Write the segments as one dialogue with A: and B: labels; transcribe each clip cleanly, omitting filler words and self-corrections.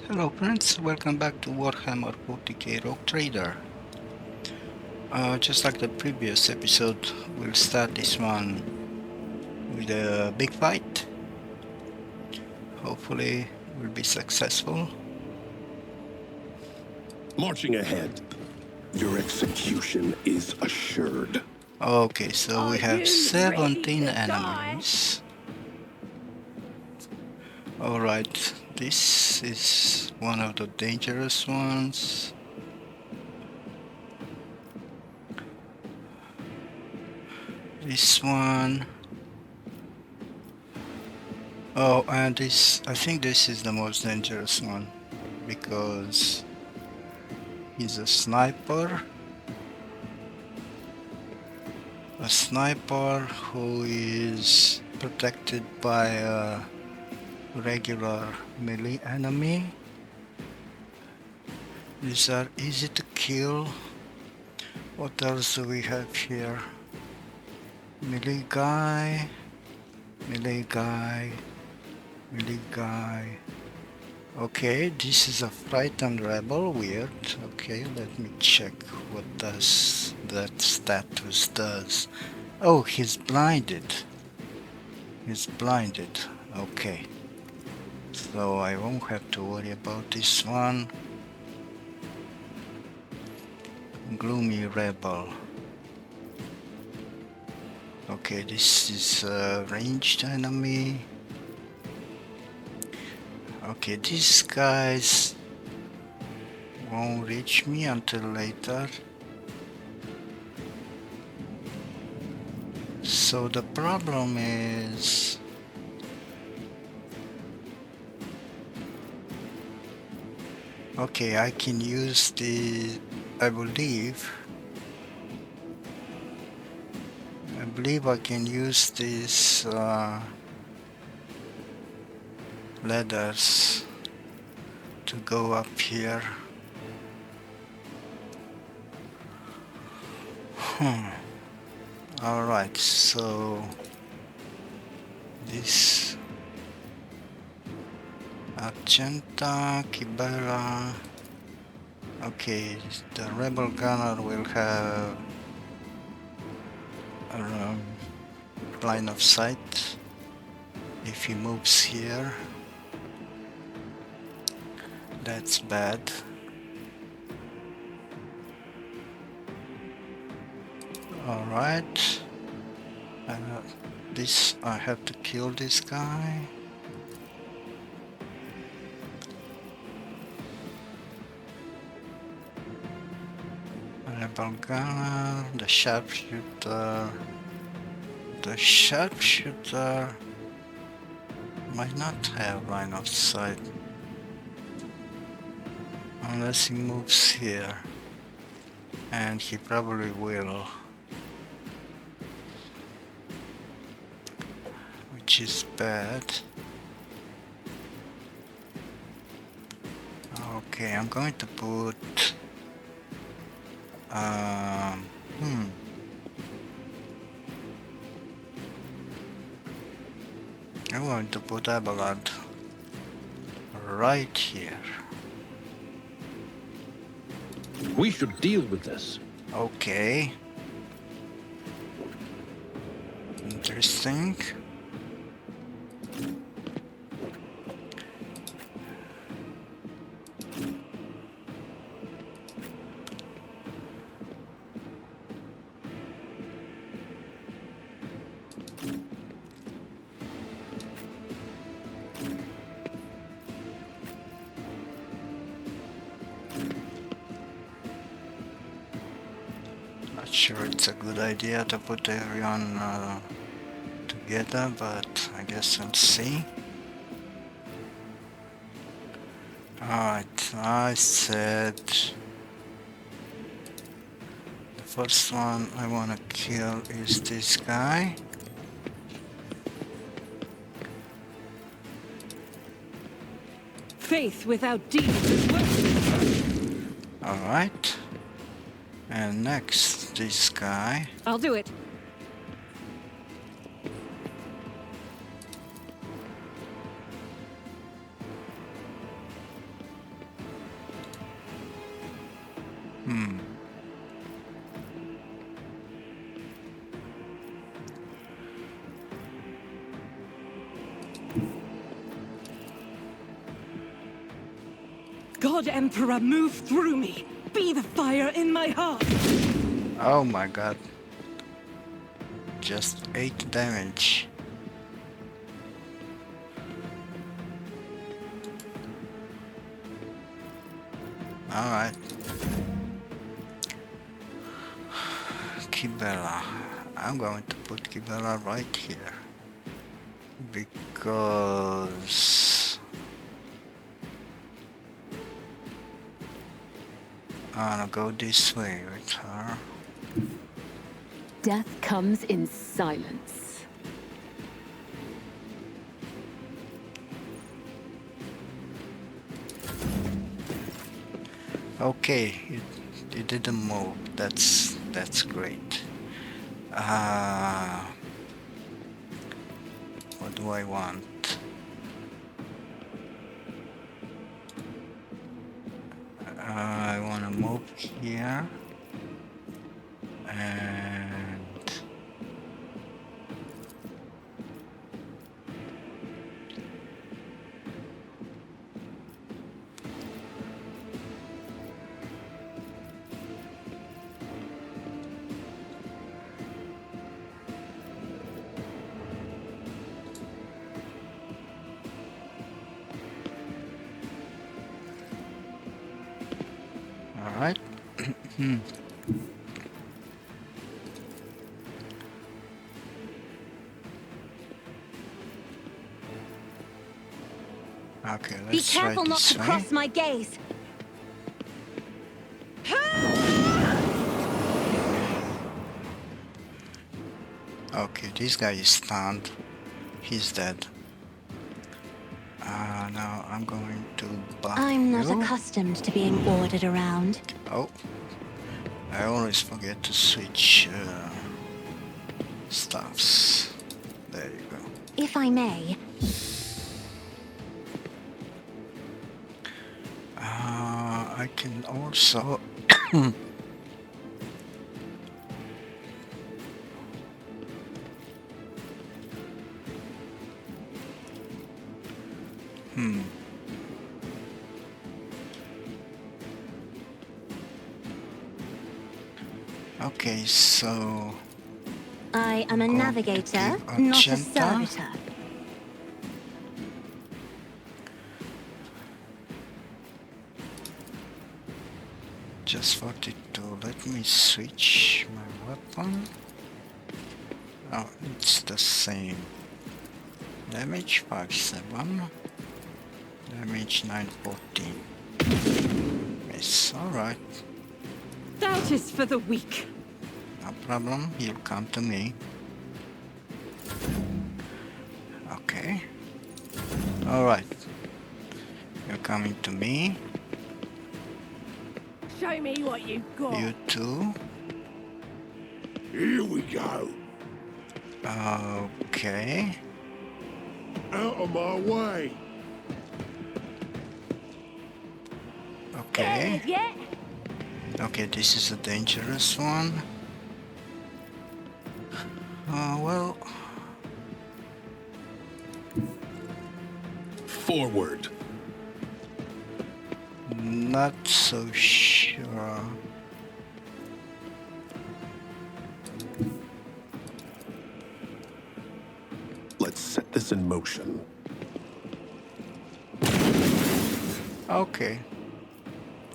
A: Hello friends, welcome back to Warhammer 40k Rogue Trader. Just like the previous episode, we'll start this one with a big fight. Hopefully we'll be successful.
B: Marching ahead. Your execution is assured.
A: Okay, so we have
C: you
A: 17
C: ready to
A: enemies. Alright, this is one of the dangerous ones. This one. Oh, and this, I think this is the most dangerous one because he's a sniper. A sniper who is protected by a regular melee enemy. These are easy to kill. What else do we have here? Melee guy, melee guy, melee guy. Okay, this is a frightened rebel, weird. Okay, let me check what does that status does. Oh, he's blinded. He's blinded. Okay. So I won't have to worry about this one. Gloomy rebel. Okay, this is a ranged enemy. Okay, these guys won't reach me until later. So the problem is okay, I can use the I believe I can use these ladders to go up here. Alright, so this Argenta, Kibera. Okay, the rebel gunner will have a line of sight if he moves here. That's bad. Alright. This I have to kill this guy. Rebel gunner, the sharpshooter. The sharpshooter might not have line of sight unless he moves here, and he probably will, which is bad. Okay, I'm going to put I'm going to put Abelard right here.
B: We should deal with this.
A: Okay. Interesting. Not sure it's a good idea to put everyone together, but I guess we'll see. Alright, I said the first one I want to kill is this guy.
C: Faith without deeds is worthless.
A: Alright. And next, this guy.
C: I'll do it.
A: Hmm.
C: God Emperor, move through me. Be the fire in my heart.
A: Oh my god. Just 8 damage. Alright. Kibera. I'm going to put Kibera right here. Because I'm gonna go this way with her.
D: Death comes in silence.
A: Okay, it didn't move. That's great. What do I want? I want to move here and all right. Okay,
E: Be
A: let's try
E: careful not
A: this
E: to
A: way.
E: cross my gaze.
A: Okay, this guy is stunned. He's dead. Now I'm going to buff
E: I'm not
A: you.
E: accustomed to being ordered around.
A: Oh, I always forget to switch stuffs. There you go.
E: If I may,
A: I can also Okay, so
E: I am a
A: Going to
E: navigator,
A: give
E: not a
A: Argenta.
E: servitor.
A: just 42. Let me switch my weapon. Oh, it's the same. Damage 5-7. Damage 9-14. Miss. Alright.
C: That is for the weak.
A: No problem. He'll come to me. Okay. Alright. You're coming to me.
C: Show me what you've got.
A: You too.
B: Here we go.
A: Okay.
B: Out of my way.
A: Okay.
E: Yeah.
A: Okay, this is a dangerous one. Well,
B: Forward.
A: not so sure.
B: Let's set this in motion.
A: Okay,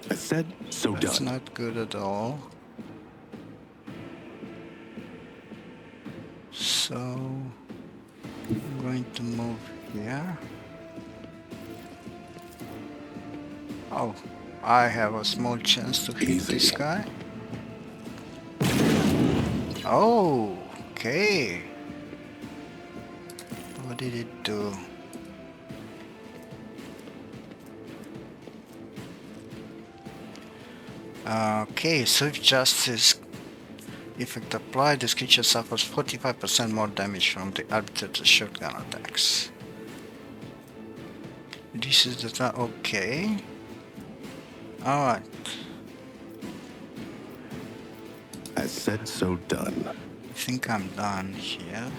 B: I said, so
A: that's
B: done.
A: not good at all. So, I'm going to move here. Oh, I have a small chance to hit
B: Easy.
A: this guy. Oh, okay. What did it do? Okay, Swift Justice effect applied. This creature suffers 45% more damage from the arbitrator's shotgun attacks. This is the okay. Alright.
B: As said, so done.
A: I think I'm done here.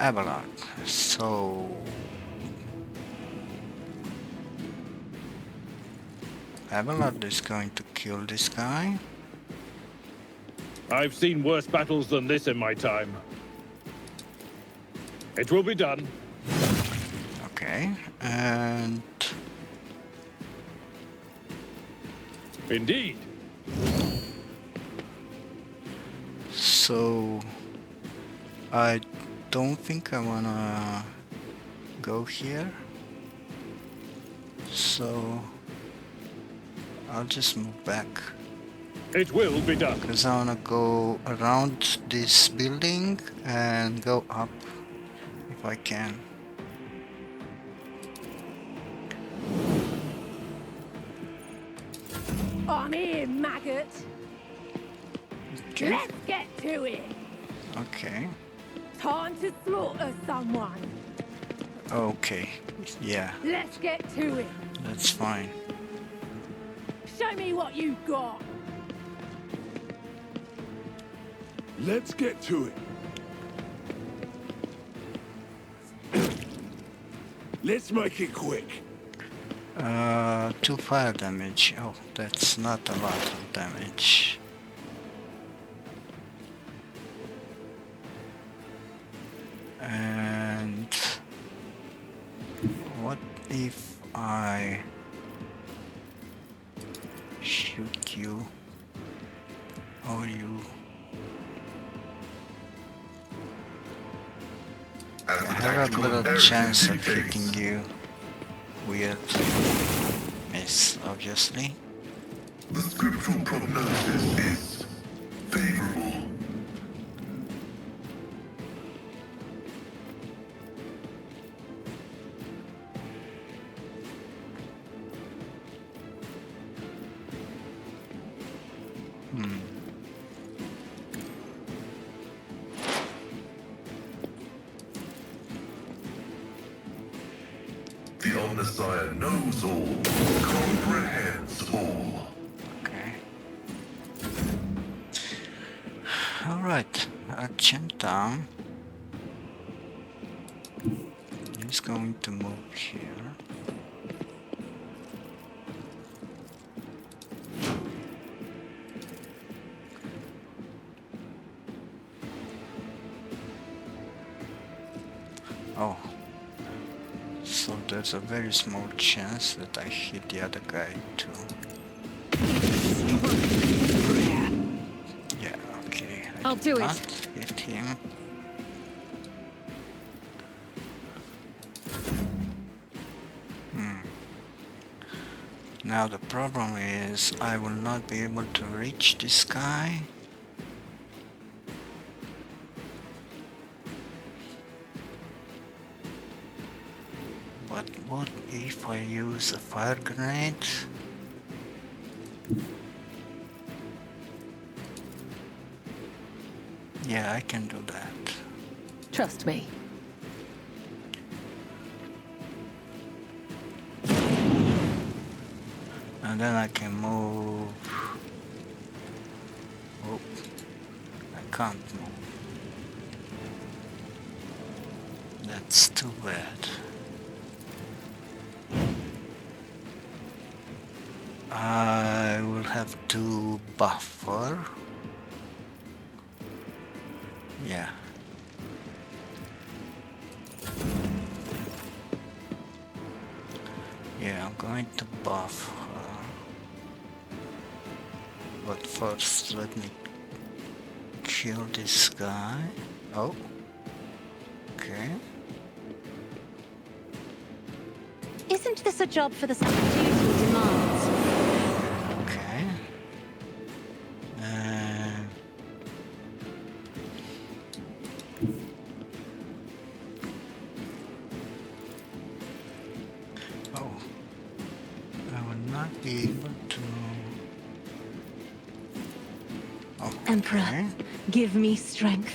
A: Abelard. So Abelard is going to kill this guy.
F: I've seen worse battles than this in my time. It will be done.
A: Okay, and
F: Indeed.
A: so I don't think I wanna go here. So I'll just move back.
F: It will be done.
A: Because I wanna go around this building and go up if I can.
C: I'm here, maggot.
A: Okay.
C: Let's get to it.
A: Okay.
C: Time to slaughter someone.
A: Okay. Yeah,
C: Let's get to it.
A: that's fine.
C: Show me what you've got.
B: Let's get to it. Let's make it quick.
A: 2 fire damage. Oh, that's not a lot of damage. And what if I shoot you or you? I have a little chance of hitting you. Weird miss, obviously.
G: The scriptural prognosis is favorable. The Omnissiah knows all, comprehends all.
A: Okay. Alright, Argenta is going to move here. Oh. So there's a very small chance that I hit the other guy too. Yeah, okay.
D: I'll do
A: did
D: it.
A: not hit him. Now the problem is I will not be able to reach this guy. But what if I use a fire grenade? Yeah, I can do that.
D: Trust me.
A: And then I can move. Oh, I can't move. That's too bad. I will have to buffer. Yeah. Yeah, I'm going to buff her. But first, let me kill this guy. Oh. Okay.
E: Isn't this a job for the duty demands?
A: Okay. Oh. I will not be able to... Okay.
E: Emperor, give me strength.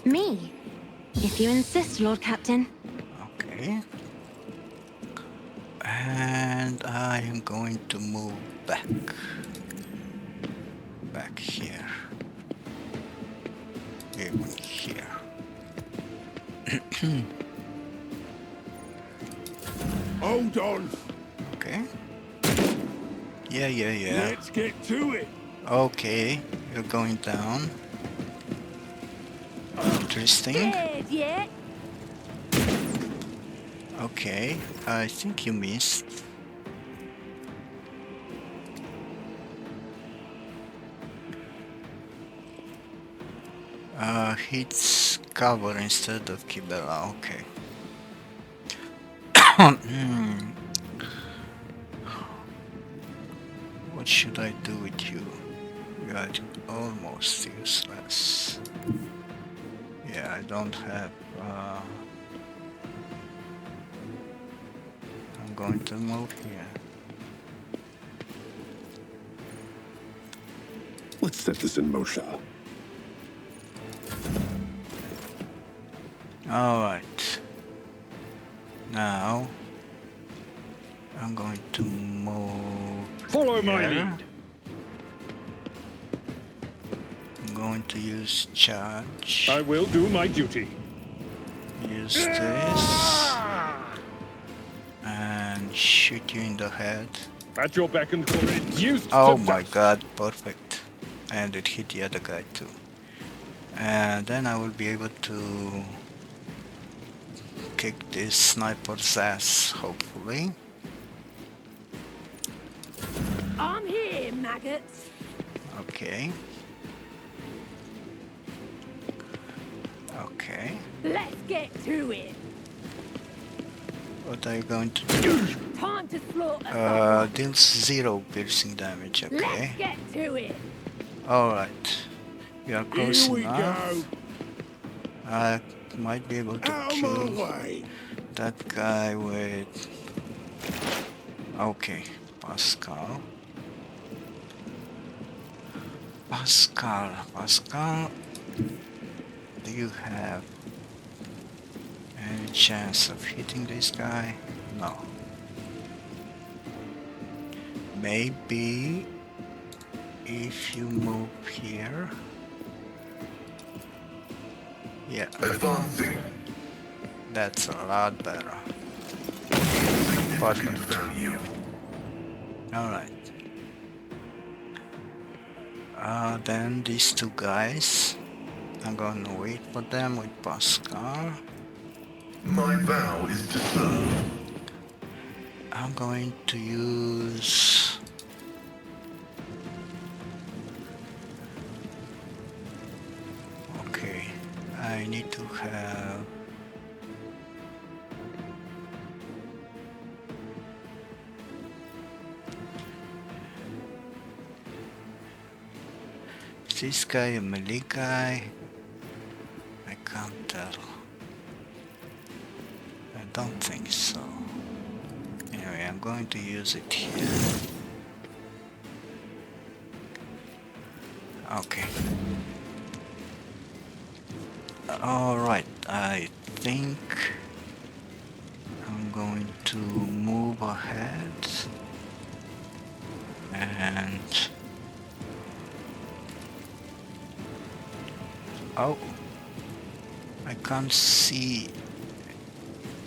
E: Me? If you insist, Lord Captain.
A: Okay. Okay. And I am going to move back. Back here. Even here.
B: Hold on.
A: Okay. Yeah.
B: Let's get to it.
A: Okay, you're going down. Interesting.
E: Scared yet?
A: Okay, I think you missed. Hits cover instead of Kibera, okay. What should I do with you? You are almost useless. Yeah, I don't have... I'm going to move here.
B: Let's set this in motion.
A: Alright. Now I'm going to move.
F: Follow my
A: here.
F: lead.
A: I'm going to use charge.
F: I will do my duty.
A: Use this. And shoot you in the head.
F: At your beck and call, reduced
A: Oh
F: to
A: my
F: dust.
A: god, perfect. And it hit the other guy too. And then I will be able to kick this sniper's ass, hopefully.
E: I'm here, maggots.
A: Okay. Okay.
E: Let's get to it.
A: What are you going to do?
E: Time to slaughter.
A: Deals 0 piercing damage, okay.
E: Let's get to it.
A: Alright. We are close
B: Here we
A: enough.
B: go.
A: I might be able to
B: Out of
A: kill
B: my way.
A: that guy with... Okay, Pascal. Pascal, do you have any chance of hitting this guy? No. Maybe if you move here. Yeah,
G: Advancing.
A: that's a lot better.
G: Significant
A: Perfect.
G: value.
A: Alright. Then these two guys, I'm gonna wait for them with Pascal.
G: My vow is to serve.
A: I'm going to use... Okay, I need to have... Is this guy a melee guy? I can't tell. I don't think so. Anyway, I'm going to use it here. Okay. Alright, I think I'm going to move ahead and... Oh, I can't see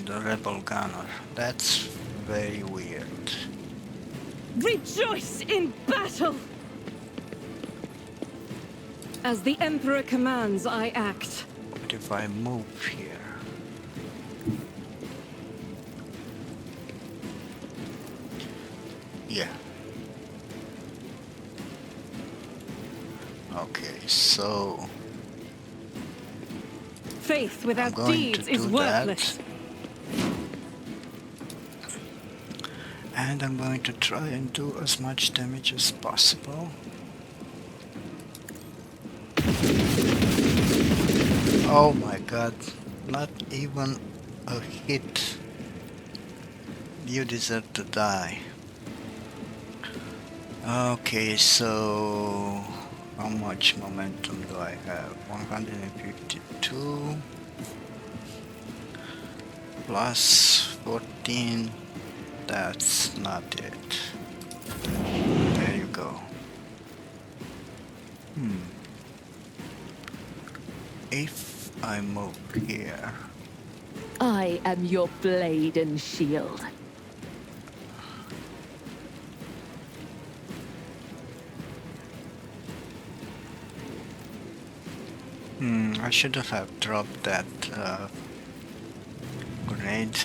A: the rebel gunner. That's very weird.
C: Rejoice in battle! As the Emperor commands, I act.
A: What if I move here? Yeah. Okay, so
C: Faith
A: I'm
C: without
A: going
C: deeds
A: to
C: is
A: do
C: worthless.
A: that. And I'm going to try and do as much damage as possible. Oh my god, not even a hit. You deserve to die. Okay, so how much momentum do I have? 152. plus 14. That's not it. There you go. If I move here,
D: I am your blade and shield.
A: I should have dropped that grenade.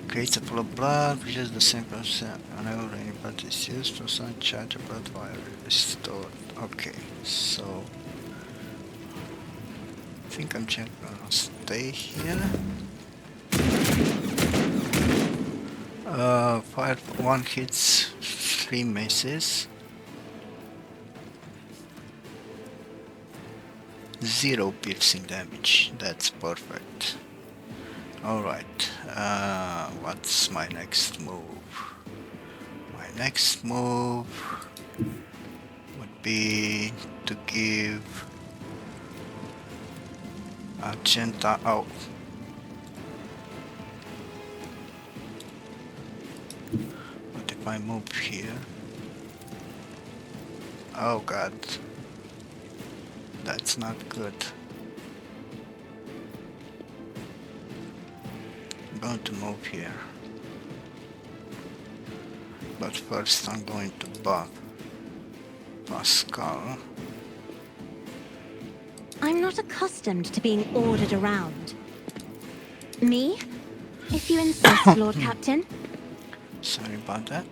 A: Creates a pool of blood, which is the same percent whenever any part is used for some charge of blood fire restored. Okay, so I think I'm just gonna stay here. Fire 1 hits, 3 misses. 0 piercing damage. That's perfect. Alright, what's my next move? My next move would be to give Argenta out. What if I move here? Oh god. That's not good. I'm going to move here. But first I'm going to buff Pascal.
E: I'm not accustomed to being ordered around. Me? If you insist, Lord Captain.
A: Sorry about that.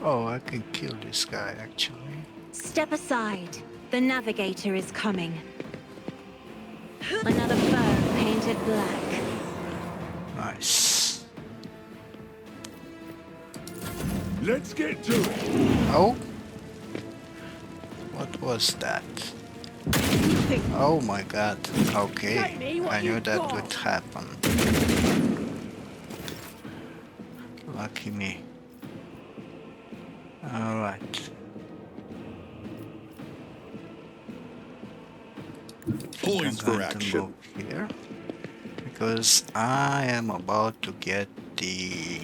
A: Oh, I can kill this guy actually.
E: Step aside. The navigator is coming. Another foe painted black.
A: Nice.
B: Let's get to it.
A: Oh? What was that? Oh my god. Okay. I knew that would happen. Lucky me. Alright.
B: Poised for action.
A: Move here because I am about to get the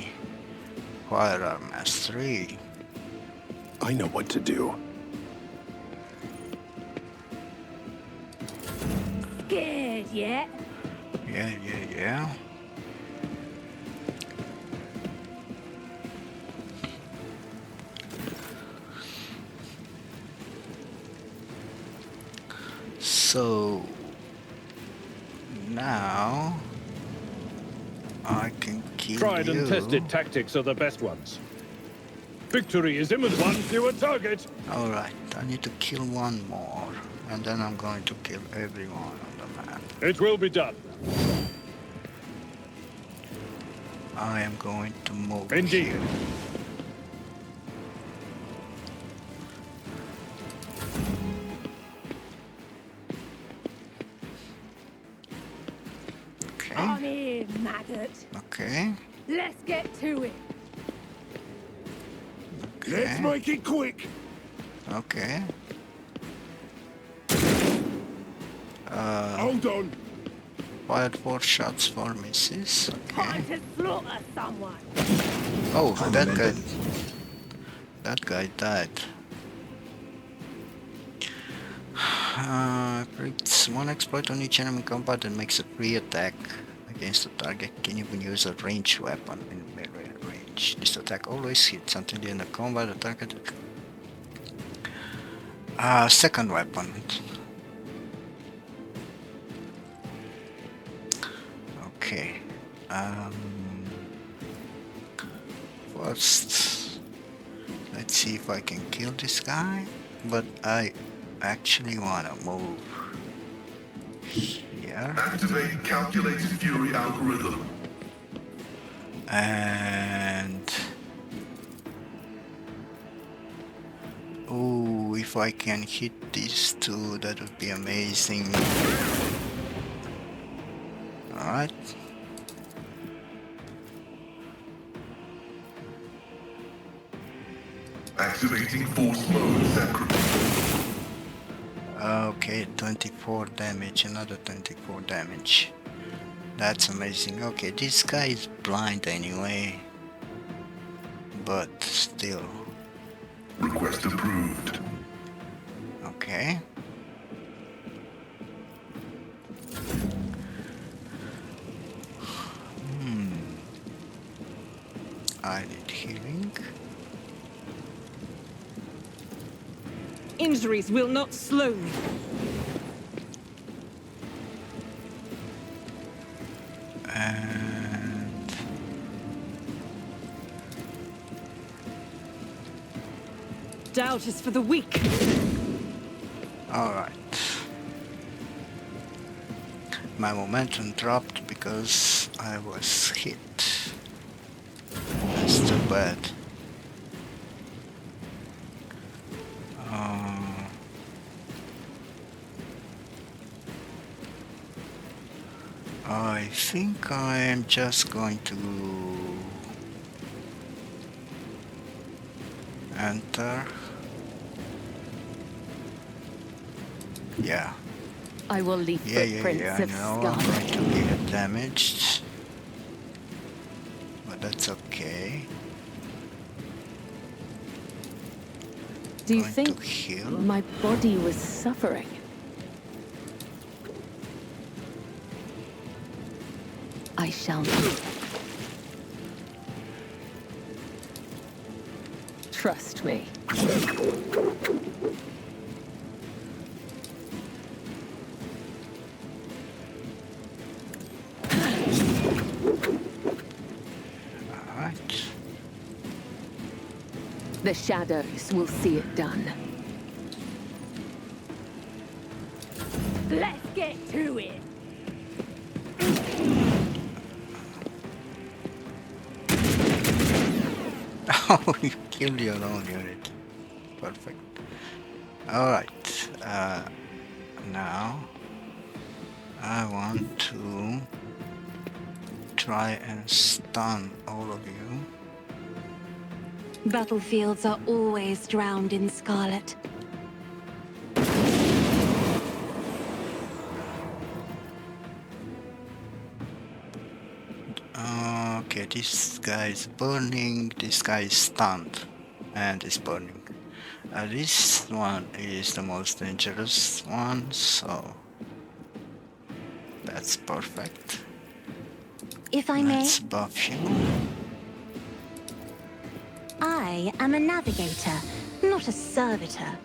A: firearm mastery.
B: I know what to do.
C: Scared yet?
A: Yeah. So now I can kill
F: Tried
A: you.
F: and tested tactics are the best ones. Victory is imminent. One fewer target.
A: Alright, I need to kill one more, and then I'm going to kill everyone on the map.
F: It will be done.
A: I am going to move
F: Indeed.
A: here.
C: Come here, maggot.
A: Okay.
C: Let's get to it.
B: Let's
A: Okay.
B: make it quick.
A: Okay.
B: Hold on.
A: Fired 4 shots for misses. Okay.
C: Time to slaughter someone.
A: Oh, that guy died. Creates one exploit on each enemy in combat and makes a free attack against the target. Can even use a ranged weapon in melee range. This attack always hits until the end of combat. The target. Second weapon. Okay. First, let's see if I can kill this guy. But I actually wanna move here.
G: Activate calculated fury algorithm.
A: And oh, if I can hit these two, that would be amazing. Alright.
G: Activating force mode sacrament.
A: Okay, 24 damage, another 24 damage. That's amazing. Okay, this guy is blind anyway, but still.
G: Request approved.
A: Okay. I need healing.
C: Injuries will not slow me.
A: And
C: Doubt is for the weak.
A: alright. My momentum dropped because I was hit. That's too bad. I think I am just going to enter. Yeah.
D: I will leave footprints
A: I
D: of
A: know I'm
D: scarlet.
A: going to get damaged, but that's okay.
D: Do you
A: Going to
D: think
A: heal.
D: my body was suffering? I shall not. Trust me.
A: Alright.
D: The shadows will see it done. Let's get to it.
A: Oh, you killed your own unit. Perfect. Alright. Now I want to try and stun all of you.
E: Battlefields are always drowned in scarlet.
A: Okay, this guy is burning, this guy is stunned and is burning. This one is the most dangerous one, so that's perfect.
E: If I may,
A: Let's buff you.
E: I am a navigator, not a servitor.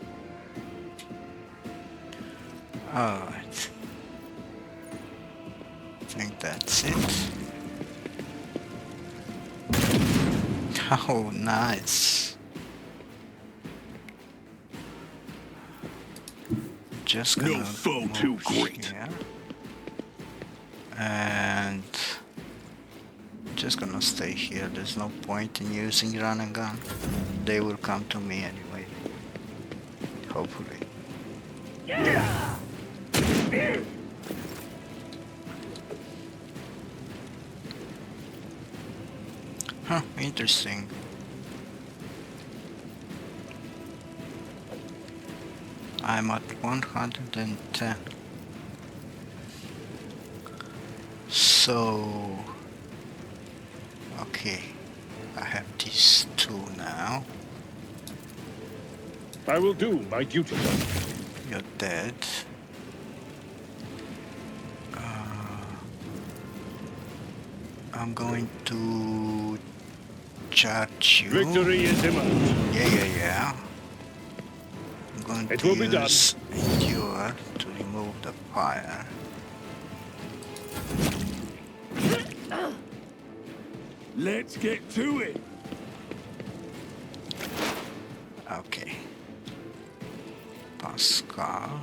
A: Alright. I think that's it. Oh, nice. Just
B: No
A: gonna
B: foe
A: move
B: too great.
A: here. And just gonna stay here. There's no point in using run and gun. They will come to me anyway. Hopefully. Huh, interesting. I'm at 110. So, okay, I have these two now.
F: I will do my duty.
A: You're dead. I'm going to charge you.
F: Victory is imminent.
A: Yeah. I'm going
F: It
A: to
F: will be done.
A: use Endure to remove the fire.
B: Let's get to it.
A: Okay. Pascal.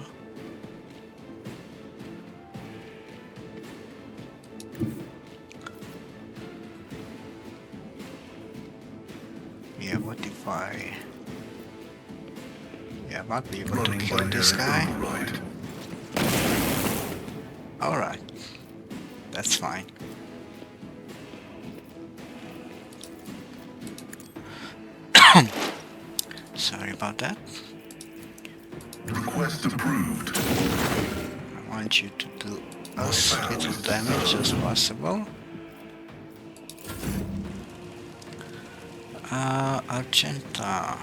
A: Yeah, what if I... Yeah, I might be able to
G: Running
A: kill
G: by
A: this guy.
G: override.
A: Alright. That's fine. Sorry about that.
G: Request approved.
A: I want you to do as little damage as possible. Argenta.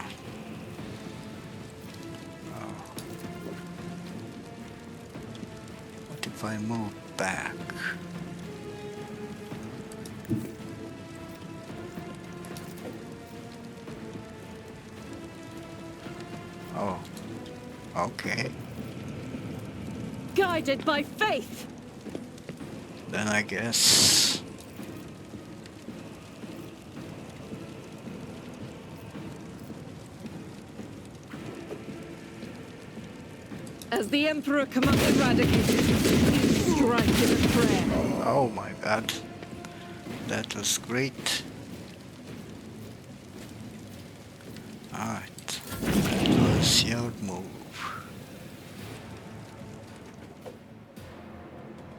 A: Oh. What if I move back? Oh, okay.
C: Guided by faith!
A: Then I guess...
C: As the Emperor commanded radically, strike in a prayer.
A: Oh my god. That was great. Alright. That was your move.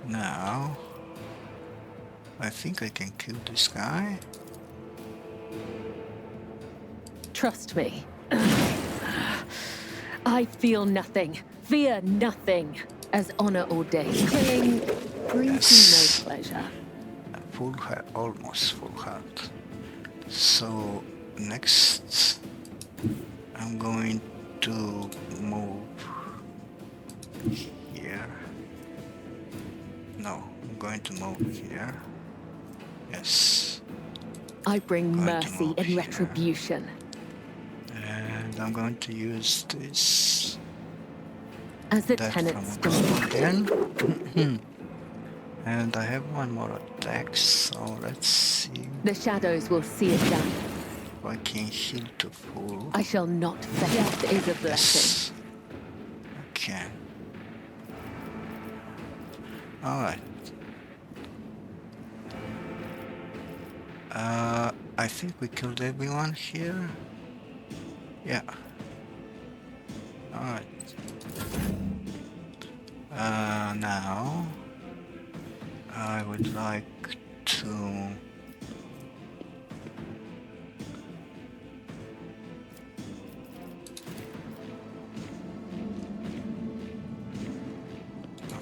A: Now... I think I can kill this guy.
D: Trust me. I feel nothing, fear nothing, as honor ordains. Killing brings
A: Yes.
D: me no pleasure.
A: Full health, almost full health. So next, I'm going to move here. No, I'm going to move here. Yes,
D: I bring
A: Going to
D: mercy
A: move
D: and
A: here.
D: retribution.
A: and I'm going to use this.
D: As the
A: That
D: tenants
A: from
D: demand.
A: again. And I have one more attack, so let's see
D: The shadows will see it done.
A: if I can heal to full.
D: I shall not fail. Death is a blessing.
A: Yes. Okay. Alright. I think we killed everyone here. Yeah. Alright. Now I would like to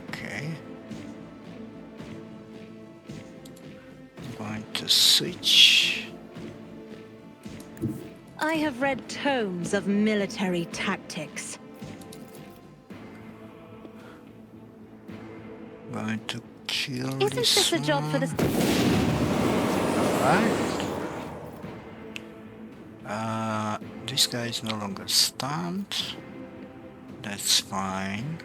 A: okay. I'm going to switch.
E: I have read tomes of military tactics.
A: I'm going to kill
E: Isn't this a job for the...
A: Alright. This guy is no longer stunned. That's fine.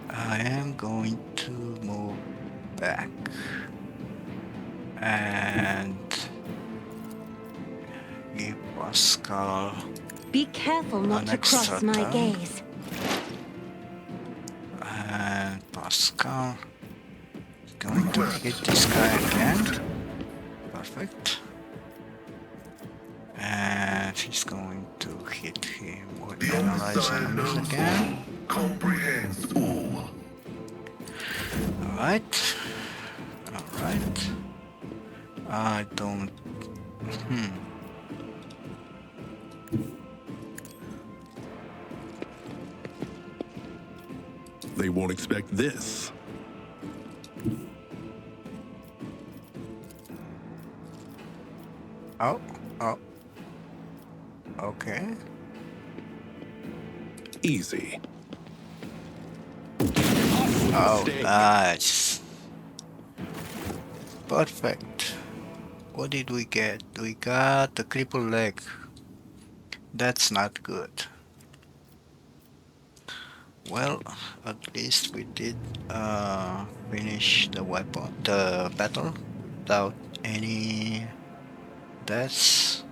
A: I am going to move back and give Pascal
E: Be careful not
A: An
E: to cross
A: extra
E: my
A: turn.
E: gaze.
A: and Pascal is going to hit this guy again. Perfect. And he's going to hit him with
G: The
A: analyze enemies
G: unsigned
A: again.
G: comprehends all.
A: Alright. Alright. I don't...
B: They won't expect this.
A: Oh. Oh. Okay.
B: Easy.
A: Oh,
B: Mistake.
A: nice. Perfect. What did we get? We got the crippled leg. That's not good. Well, at least we did finish the battle without any deaths.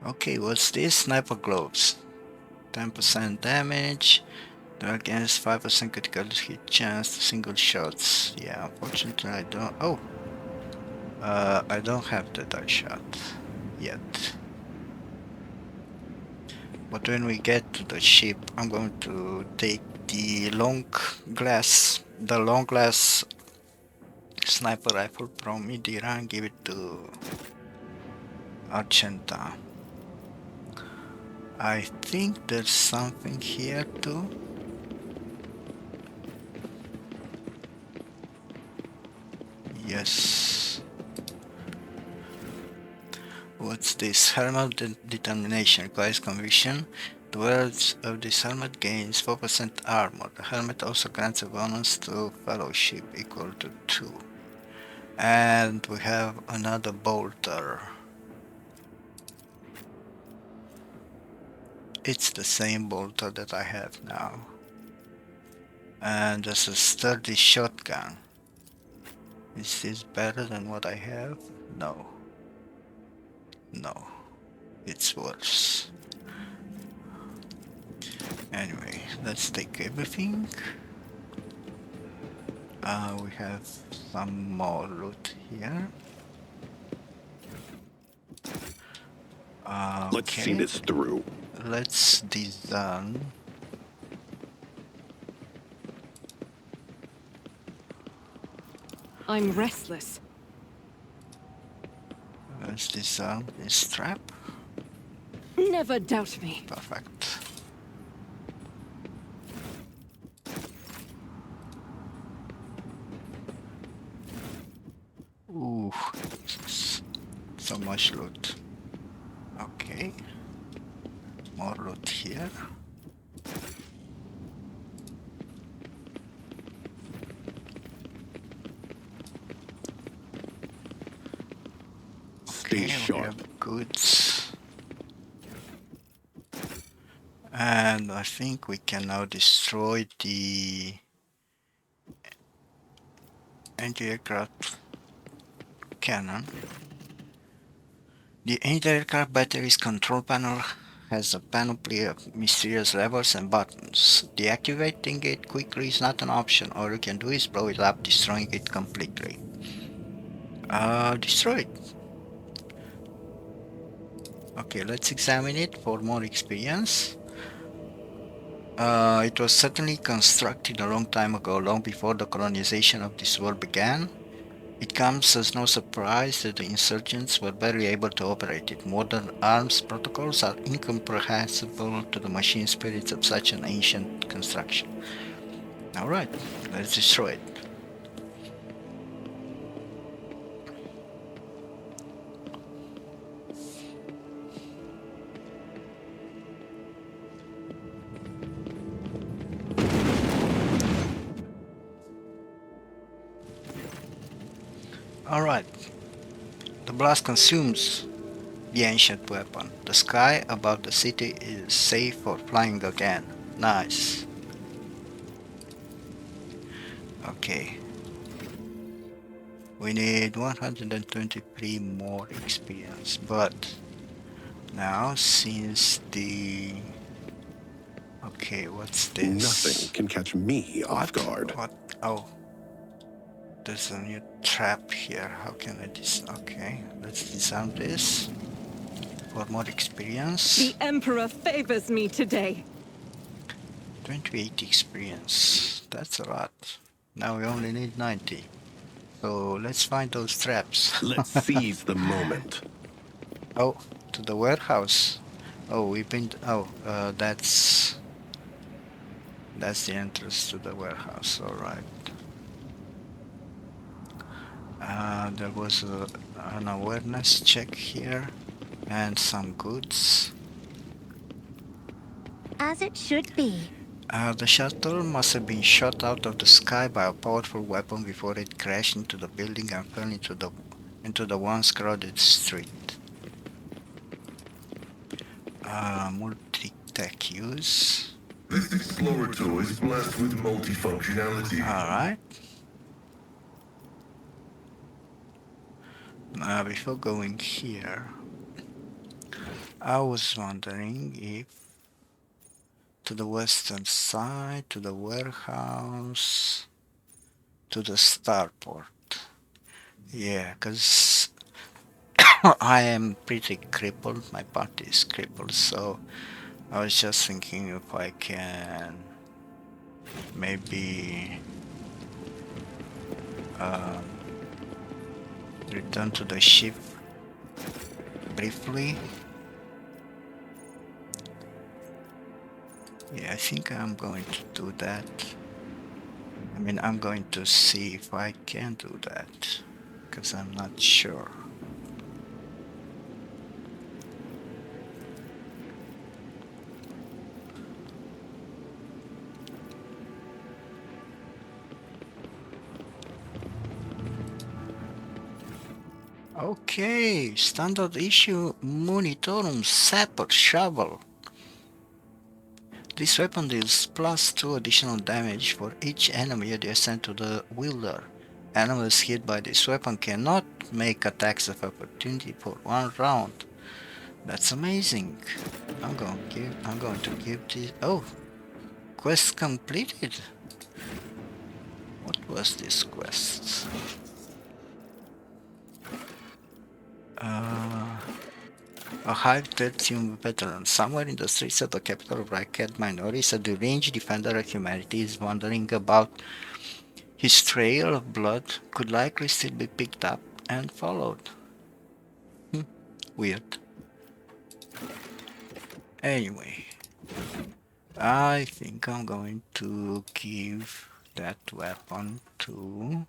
A: Okay, what's this? Sniper gloves. 10% damage. They're against 5% critical hit chance to single shots. Yeah, unfortunately I don't... Oh! I don't have the die shot yet. But when we get to the ship, I'm going to take the long glass sniper rifle from Idira and give it to Argenta. I think there's something here too. Yes. What's this? Helmet determination requires conviction. The wearers of this helmet gains 4% armor. The helmet also grants a bonus to fellowship equal to 2. And we have another bolter. It's the same bolter that I have now. And there's a sturdy shotgun. Is this better than what I have? No. No. It's worse. Anyway, let's take everything. We have some more loot here.
B: Let's see this through.
A: Let's disarm.
C: I'm restless.
A: Let's disarm this strap.
C: Never doubt me.
A: Perfect. Ooh, so much loot. Okay. More loot here.
B: Stay
A: We
B: sharp.
A: have goods. And I think we can now destroy the anti-aircraft cannon. The anti-aircraft battery's control panel has a panoply of mysterious levers and buttons. Deactivating it quickly is not an option. All you can do is blow it up, destroying it completely. Destroy it. Okay, let's examine it for more experience. It was certainly constructed a long time ago, long before the colonization of this world began. It comes as no surprise that the insurgents were barely able to operate it. Modern arms protocols are incomprehensible to the machine spirits of such an ancient construction. Alright, let's destroy it. Alright, the blast consumes the ancient weapon. The sky above the city is safe for flying again. Nice. Okay. We need 123 more experience, but now since the... Okay, what's this?
B: Nothing can catch me off guard.
A: What? Oh. There's a new trap here. How can I Okay, let's disarm this for more experience.
C: The Emperor favors me today.
A: 28 experience. That's a lot. Now we only need 90. So let's find those traps.
B: Let's seize the moment.
A: Oh, to the warehouse. Oh, we've been. Oh, that's the entrance to the warehouse. All right. There was an awareness check here and some goods.
E: As it should be.
A: The shuttle must have been shot out of the sky by a powerful weapon before it crashed into the building and fell into the once crowded street. Multi-tech use.
G: This explorator is blessed with multifunctionality.
A: Alright. Before going here, I was wondering if to the western side, to the warehouse, to the starport. Yeah, because I am pretty crippled, my party is crippled, so I was just thinking if I can maybe return to the ship briefly. Yeah, I think I'm going to do that. I mean, I'm going to see if I can do that, because I'm not sure. Okay, standard issue Monitorum Sapper Shovel. This weapon deals +2 additional damage for each enemy adjacent to the wielder. Enemies hit by this weapon cannot make attacks of opportunity for 1 round. That's amazing. I'm going to give this. Oh, quest completed. What was this quest? A high-tertium veteran. Somewhere in the streets of the capital of Racket Minorities, a deranged defender of humanity is wandering about. His trail of blood could likely still be picked up and followed. Weird. Anyway, I think I'm going to give that weapon to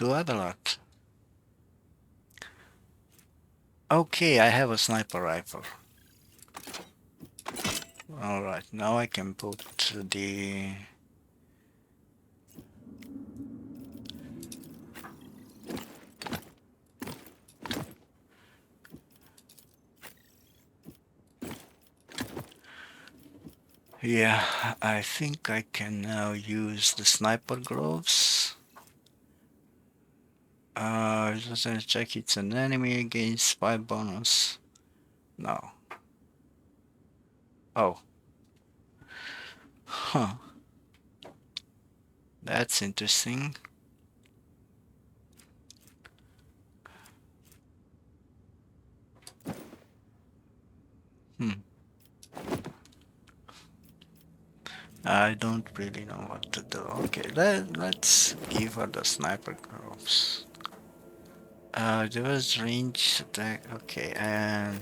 A: Abelard. Okay, I have a sniper rifle. Alright, now I can put the... Yeah, I think I can now use the sniper gloves. Just check it's an enemy against 5 bonus. No. Oh. Huh. That's interesting. I don't really know what to do. Okay, let's give her the sniper gloves. There was range attack. Okay, and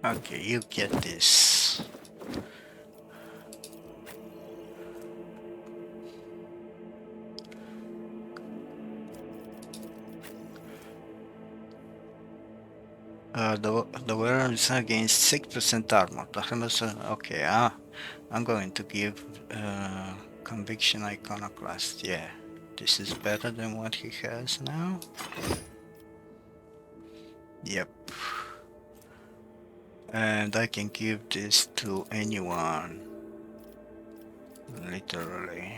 A: okay, you get this. The wearer is against 6% armor. Okay, I'm going to give conviction iconoclast. Yeah, this is better than what he has now. Yep. And I can give this to anyone. Literally.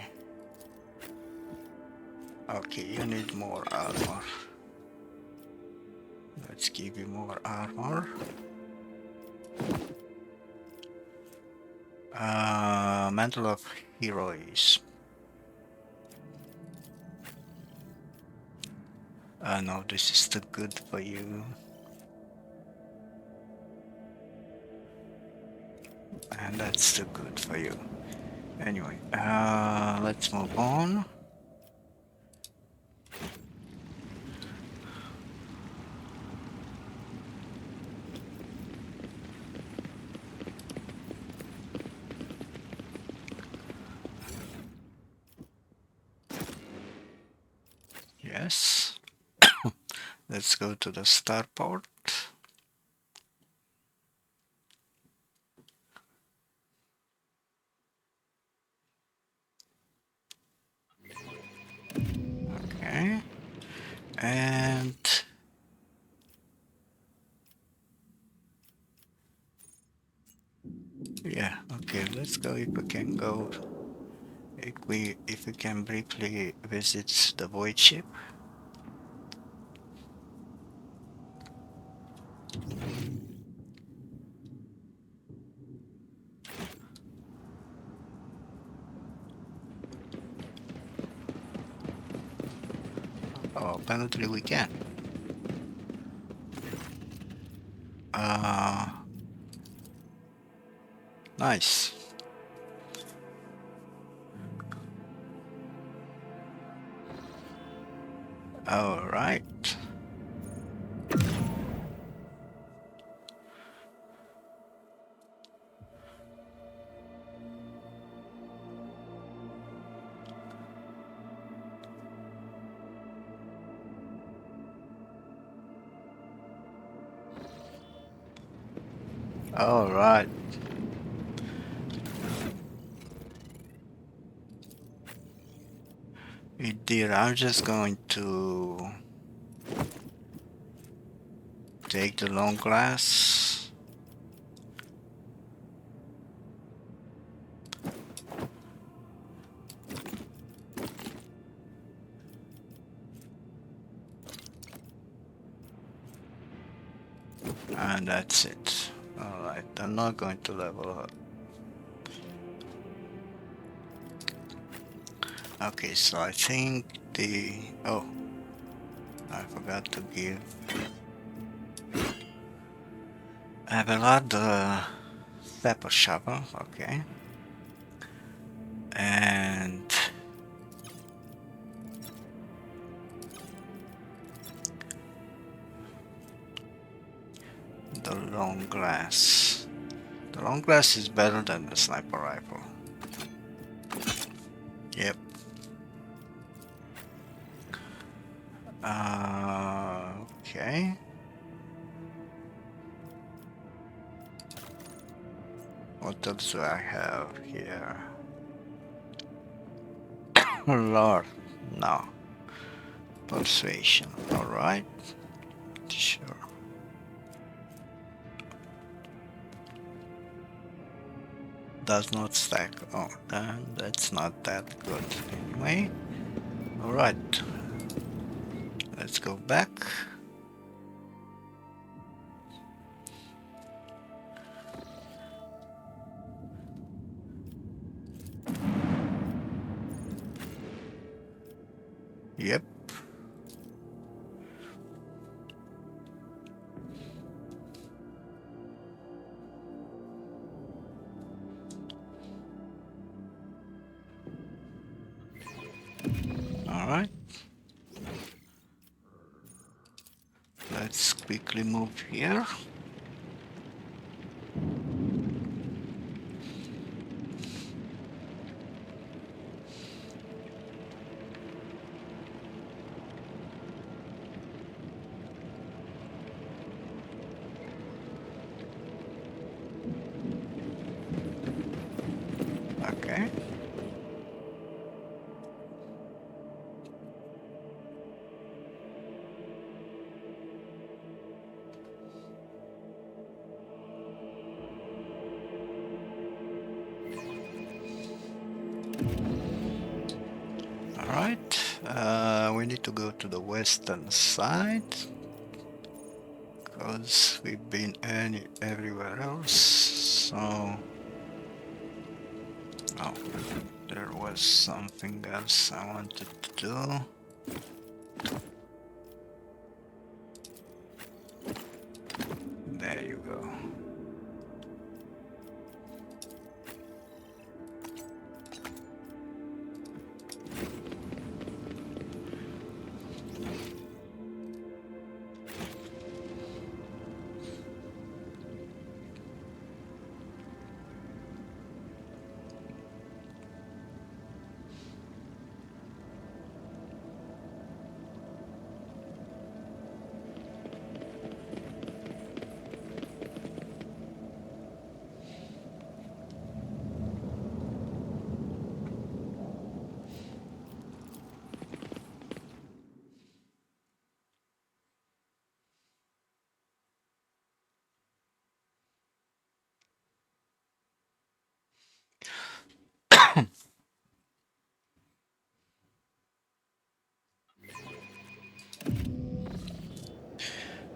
A: Okay, you need more armor. Let's give you more armor. Mantle of Heroism. No, this is too good for you. And that's too good for you. Anyway, let's move on. Yes. Let's go to the starport. Okay. And yeah, okay, let's go if we can go. If we can briefly visit the voidship. apparently we can. Nice. All right. All right. Indeed, I'm just going to take the long glass. And that's it. Alright, I'm not going to level up. Okay, so I think the... Oh, I forgot to give... Abelard the pepper shovel, okay. And... the long glass. The long glass is better than the sniper rifle. Yep. Okay. What else do I have here? Lord, no. Persuasion, alright. Sure. Does not stack. Oh, then that's not that good anyway. Alright. Let's go back. Yep. Alright. Let's quickly move here. Okay. Alright, we need to go to the western side because we've been everywhere else. So, oh, there was something else I wanted to do. There you go.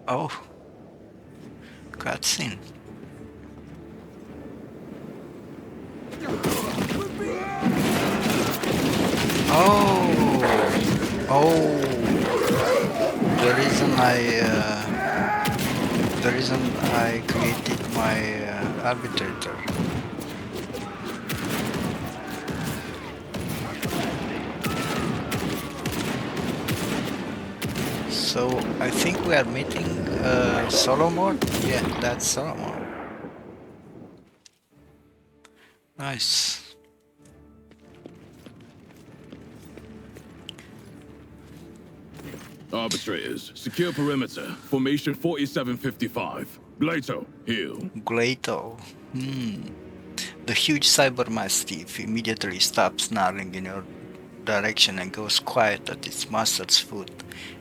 A: Oh, cutscene. Oh, oh. I created my arbitrator. So I think we are meeting Solomon. Yeah, that's Solomon. Nice.
H: Arbitrators, secure perimeter. Formation 4755. Glato, heal.
A: Glato. The huge cyber mastiff immediately stops snarling in your direction and goes quiet at its master's foot,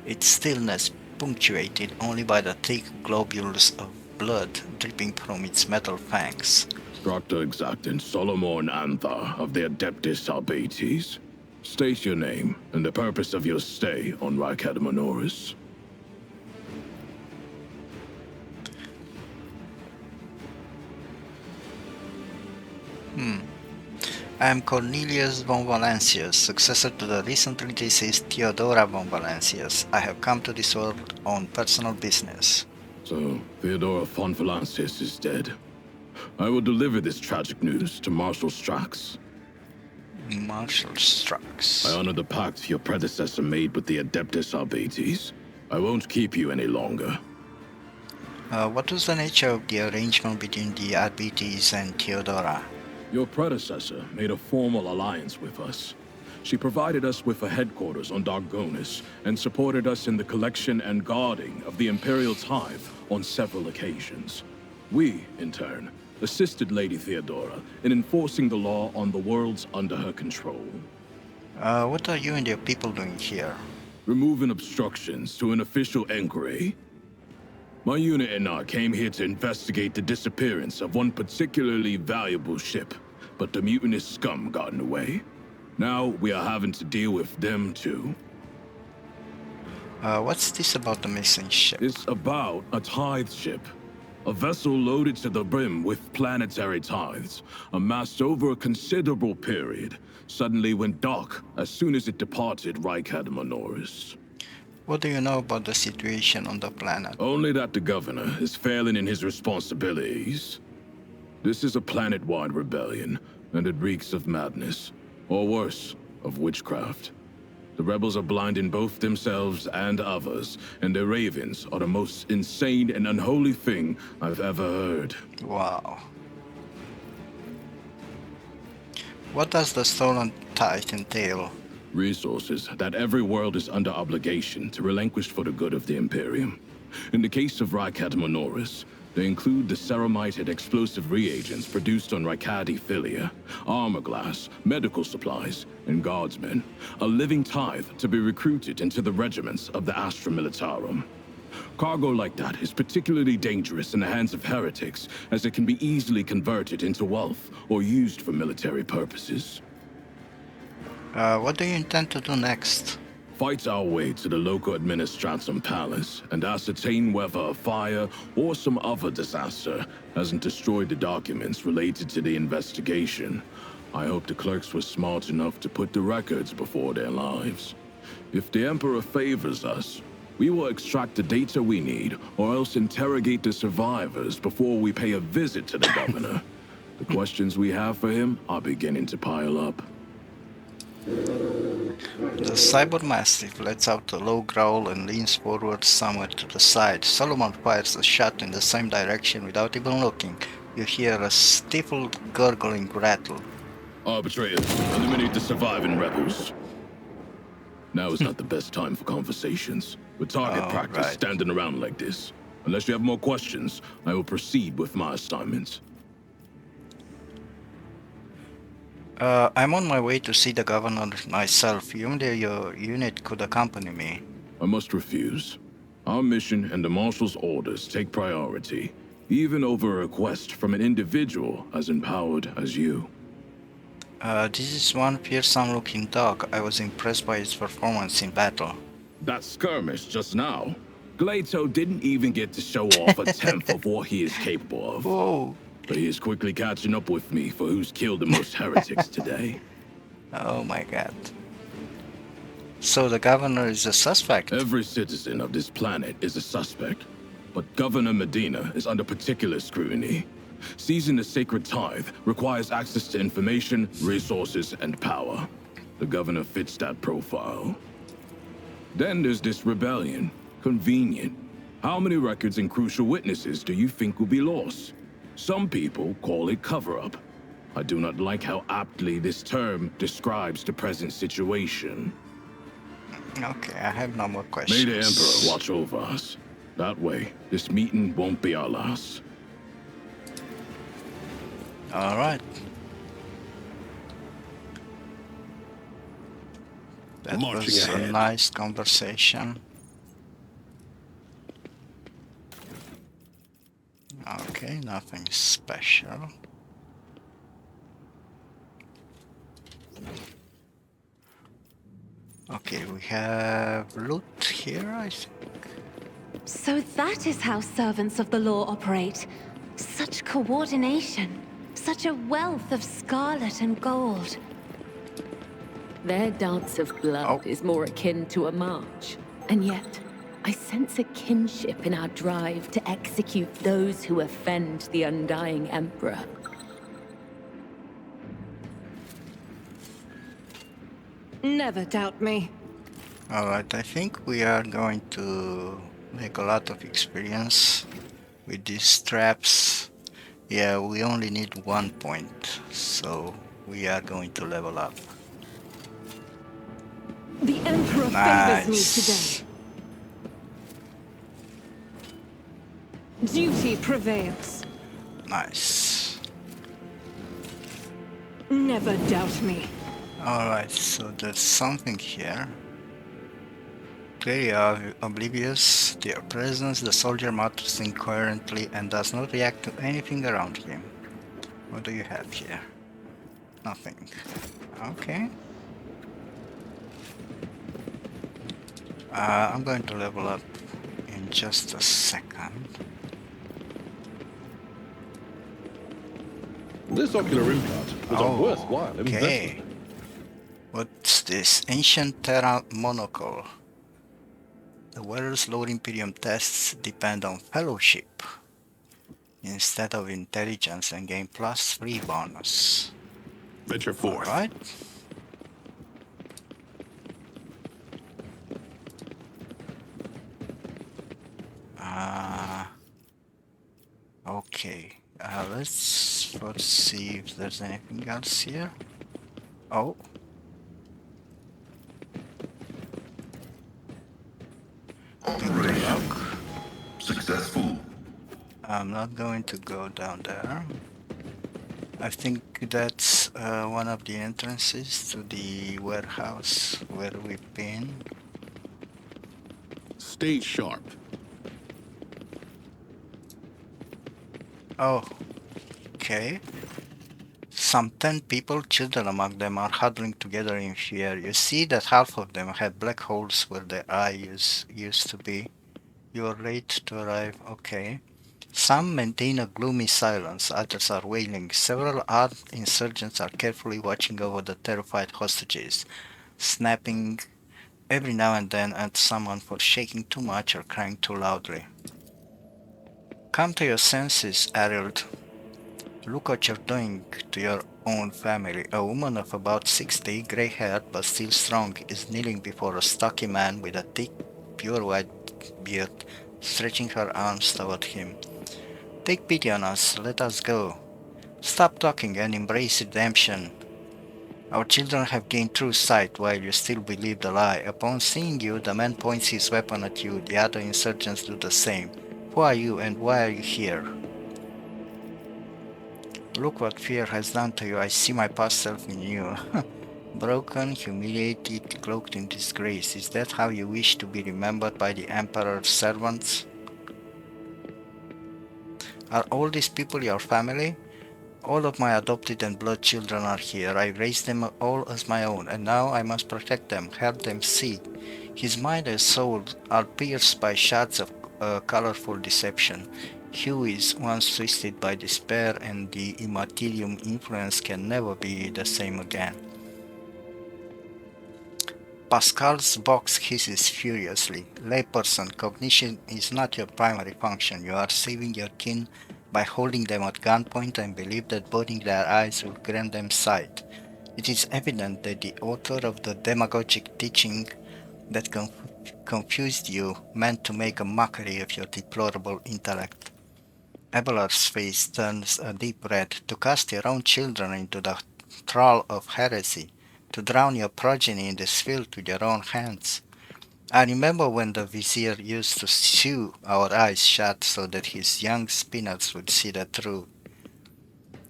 A: its stillness punctuated only by the thick globules of blood dripping from its metal fangs.
H: Dr. Exactant Solomon Antha of the Adeptus Arbates. State your name and the purpose of your stay on Rykadamanoris.
A: I am Cornelius von Valancius, successor to the recently deceased Theodora von Valancius. I have come to this world on personal business.
H: So, Theodora von Valancius is dead. I will deliver this tragic news to Marshal Strax.
A: Marshal Strax.
H: I honor the pact your predecessor made with the Adeptus Arbates. I won't keep you any longer.
A: What was the nature of the arrangement between the Arbates and Theodora?
H: Your predecessor made a formal alliance with us. She provided us with a headquarters on Dargonis and supported us in the collection and guarding of the Imperial tithe on several occasions. We, in turn, assisted Lady Theodora in enforcing the law on the worlds under her control.
A: What are you and your people doing here?
H: Removing obstructions to an official inquiry. My unit and I came here to investigate the disappearance of one particularly valuable ship, but the mutinous scum got in the way. Now we are having to deal with them too.
A: What's this about the missing ship?
H: It's about a tithe ship. A vessel loaded to the brim with planetary tithes, amassed over a considerable period, suddenly went dark as soon as it departed Rykadamanoris.
A: What do you know about the situation on the planet?
H: Only that the governor is failing in his responsibilities. This is a planet-wide rebellion, and it reeks of madness, or worse, of witchcraft. The rebels are blinding both themselves and others, and their ravens are the most insane and unholy thing I've ever heard.
A: Wow. What does the stolen tithe entail?
H: Resources that every world is under obligation to relinquish for the good of the Imperium. In the case of Rykadamanoris, they include the ceramited explosive reagents produced on Rykadi Philia, armor glass, medical supplies, and guardsmen, a living tithe to be recruited into the regiments of the Astra Militarum. Cargo like that is particularly dangerous in the hands of heretics, as it can be easily converted into wealth or used for military purposes.
A: What do you intend to do next?
H: Fight our way to the local administratum palace and ascertain whether a fire or some other disaster hasn't destroyed the documents related to the investigation. I hope the clerks were smart enough to put the records before their lives. If the Emperor favors us, we will extract the data we need, or else interrogate the survivors before we pay a visit to the governor. The questions we have for him are beginning to pile up.
A: The cyber mastiff lets out a low growl and leans forward somewhere to the side. Solomon fires a shot in the same direction without even looking. You hear a stifled, gurgling rattle.
H: Arbitrators, eliminate the surviving rebels. Now is not the best time for conversations. With target practice standing around like this. Unless you have more questions, I will proceed with my assignment.
A: I'm on my way to see the governor myself. Only your unit could accompany me.
H: I must refuse. Our mission and the Marshal's orders take priority, even over a request from an individual as empowered as you.
A: This is one fearsome-looking dog. I was impressed by his performance in battle.
H: That skirmish just now. Glato didn't even get to show off a tenth of what he is capable of.
A: Whoa!
H: But he is quickly catching up with me for who's killed the most heretics today.
A: Oh my god. So the governor is a suspect.
H: Every citizen of this planet is a suspect, but Governor Medina is under particular scrutiny. Seizing the sacred tithe requires access to information, resources, and power. The governor fits that profile. Then there's this rebellion. Convenient. How many records and crucial witnesses do you think will be lost? Some people call it cover-up. I do not like how aptly this term describes the present situation.
A: Okay, I have no more questions.
H: May the Emperor watch over us. That way, this meeting won't be our last.
A: All right. That
B: Marching
A: was a
B: ahead.
A: nice conversation. Okay, nothing special. Okay, we have loot here, I think.
E: So that is how servants of the law operate. Such coordination. Such a wealth of scarlet and gold.
D: Their dance of blood is more akin to a march. And yet, I sense a kinship in our drive to execute those who offend the undying Emperor.
C: Never doubt me.
A: Alright, I think we are going to make a lot of experience with these traps. Yeah, we only need 1 point, so we are going to level up.
C: The Emperor favors me today. Duty prevails.
A: Nice.
C: Never doubt me.
A: Alright, so there's something here. Very oblivious to your presence, the soldier mutters incoherently and does not react to anything around him. What do you have here? Nothing. Okay. I'm going to level up in just a second.
F: This ocular implant was a worthwhile investment.
A: What's this? Ancient Terra monocle. The wearer's lower Imperium tests depend on fellowship instead of intelligence and gain +3 bonus.
B: Venture forth.
A: Alright. Okay. Let's see if there's anything else here. Oh.
G: Operation successful.
A: I'm not going to go down there. I think that's one of the entrances to the warehouse where we've been.
B: Stay sharp.
A: Oh, okay. Some 10 people, children among them, are huddling together in fear. You see that half of them have black holes where their eyes used to be. You're late to arrive, okay. Some maintain a gloomy silence, others are wailing. Several armed insurgents are carefully watching over the terrified hostages, snapping every now and then at someone for shaking too much or crying too loudly. Come to your senses, Arild. Look what you're doing to your own family. A woman of about 60, grey-haired but still strong, is kneeling before a stocky man with a thick, pure white beard, stretching her arms toward him. Take pity on us, let us go. Stop talking and embrace redemption. Our children have gained true sight while you still believe the lie. Upon seeing you, the man points his weapon at you. The other insurgents do the same. Who are you and why are you here? Look what fear has done to you. I see my past self in you. Broken, humiliated, cloaked in disgrace. Is that how you wish to be remembered by the Emperor's servants? Are all these people your family? All of my adopted and blood children are here. I raised them all as my own, and now I must protect them, help them see. His mind and soul are pierced by shards of colorful deception. Hugh is once twisted by despair, and the Imperium influence can never be the same again. Pascal's box hisses furiously. Layperson, cognition is not your primary function. You are saving your kin by holding them at gunpoint and believe that burning their eyes will grant them sight. It is evident that the author of the demagogic teaching that confused you meant to make a mockery of your deplorable intellect. Abelard's face turns a deep red. To cast your own children into the thrall of heresy, to drown your progeny in this filth with your own hands. I remember when the vizier used to sew our eyes shut so that his young spinners would see the truth.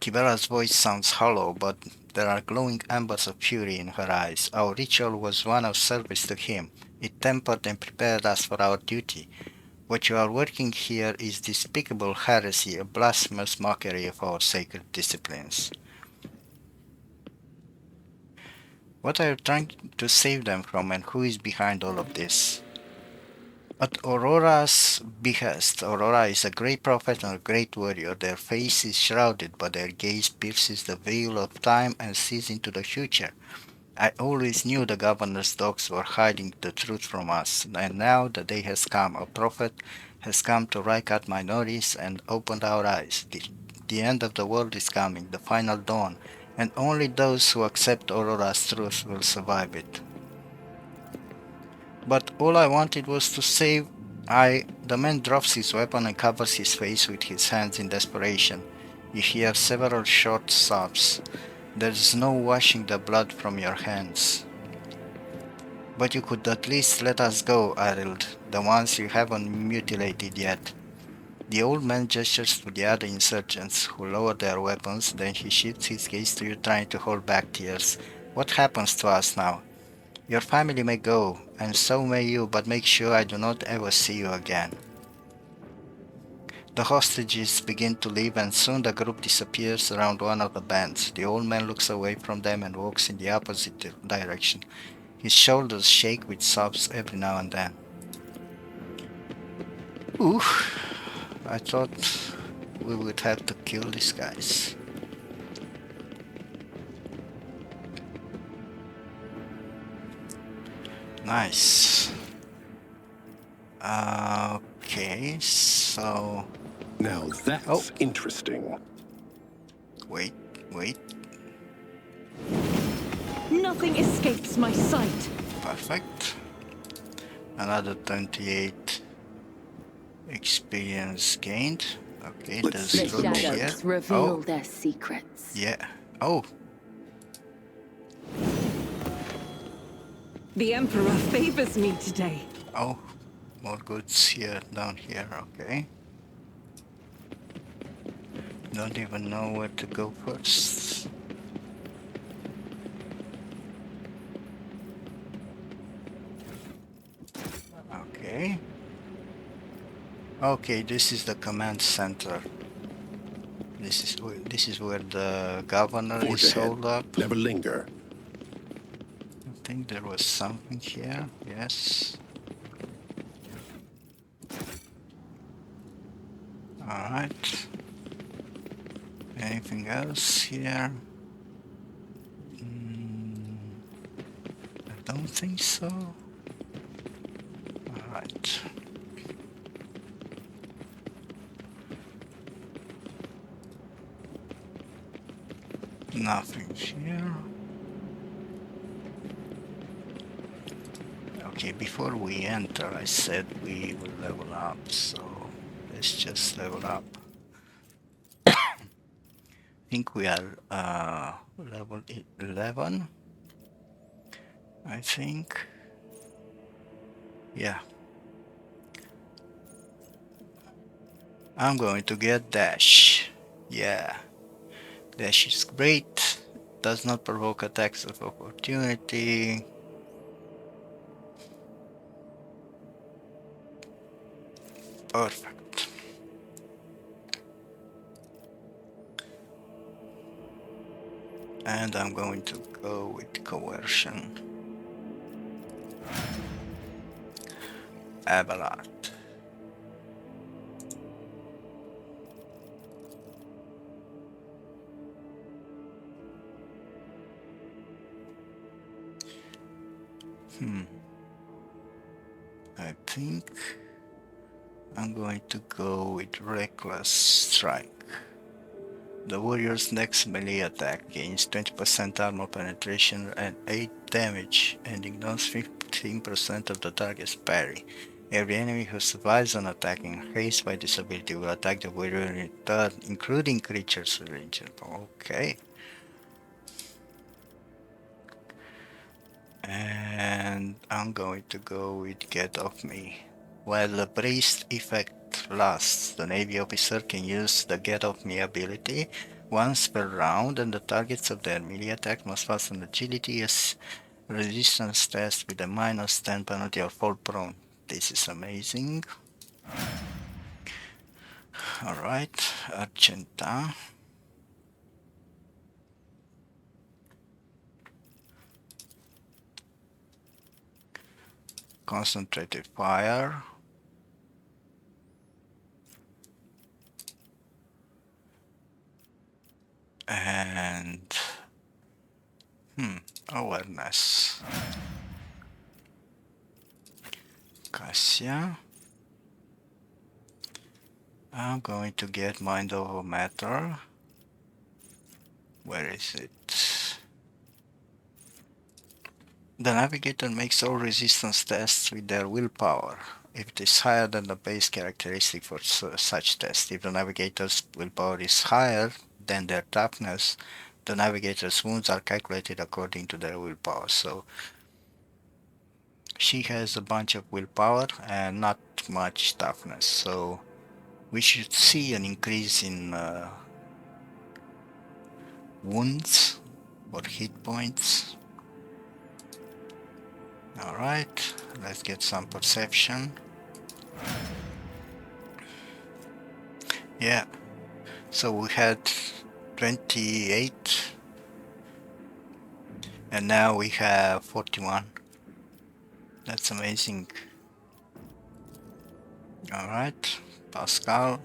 A: Kibera's voice sounds hollow, but there are glowing embers of fury in her eyes. Our ritual was one of service to him. It tempered and prepared us for our duty. What you are working here is despicable heresy, a blasphemous mockery of our sacred disciplines. What are you trying to save them from, and who is behind all of this? At Aurora's behest, Aurora is a great prophet and a great warrior. Their face is shrouded, but their gaze pierces the veil of time and sees into the future. I always knew the governor's dogs were hiding the truth from us, and now the day has come. A prophet has come to Rykat Minoris and opened our eyes. The end of the world is coming, the final dawn, and only those who accept Aurora's truth will survive it. But all I wanted was to save. The man drops his weapon and covers his face with his hands in desperation. You hear several short sobs. There's no washing the blood from your hands. But you could at least let us go, Arild, the ones you haven't mutilated yet. The old man gestures to the other insurgents, who lower their weapons, then he shifts his gaze to you, trying to hold back tears. What happens to us now? Your family may go, and so may you, but make sure I do not ever see you again. The hostages begin to leave, and soon the group disappears around one of the bends. The old man looks away from them and walks in the opposite direction. His shoulders shake with sobs every now and then. Ooh, I thought we would have to kill these guys. Nice. Okay, so...
B: Now that's interesting.
A: Wait.
C: Nothing escapes my sight.
A: Perfect. Another 28 experience gained. Okay,
B: Let's
A: there's
B: see.
D: The
A: loot here.
D: shadows reveal their secrets.
A: Yeah. Oh,
C: The Emperor favors me today.
A: oh, more goods here, down here, okay. Don't even know where to go first. Okay. Okay, this is the command center. This is where the governor
B: Forge
A: is
B: ahead.
A: holed up.
B: Never linger.
A: I think there was something here. Yes. Alright. Anything else here? I don't think so. Alright. Nothing here. Okay, before we enter, I said we will level up, so let's just level up. I think we are level 11. I think. Yeah. I'm going to get dash. Yeah. Dash is great. Does not provoke attacks of opportunity. Perfect. And I'm going to go with coercion. Abelard. I think I'm going to go with Reckless Strike. The warrior's next melee attack gains 20% armor penetration and 8 damage and ignores 15% of the target's parry. Every enemy who survives an attack enhanced by this ability will attack the warrior in return, including creatures with range. Okay. And I'm going to go with Get Off Me. While the braced effect lasts, the Navy officer can use the Get Off Me ability once per round, and the targets of their melee attack must pass an agility as resistance test with a -10 penalty or fall prone. This is amazing. Alright, Argenta. Concentrated fire. And awareness. Cassia. I'm going to get Mind Over Matter. Where is it? The navigator makes all resistance tests with their willpower. If it is higher than the base characteristic for such test, if the navigator's willpower is higher than their toughness, the navigator's wounds are calculated according to their willpower. So she has a bunch of willpower and not much toughness, so we should see an increase in wounds or hit points. Alright, let's get some perception. Yeah, so we had 28 and now we have 41. That's amazing. Alright, Pascal.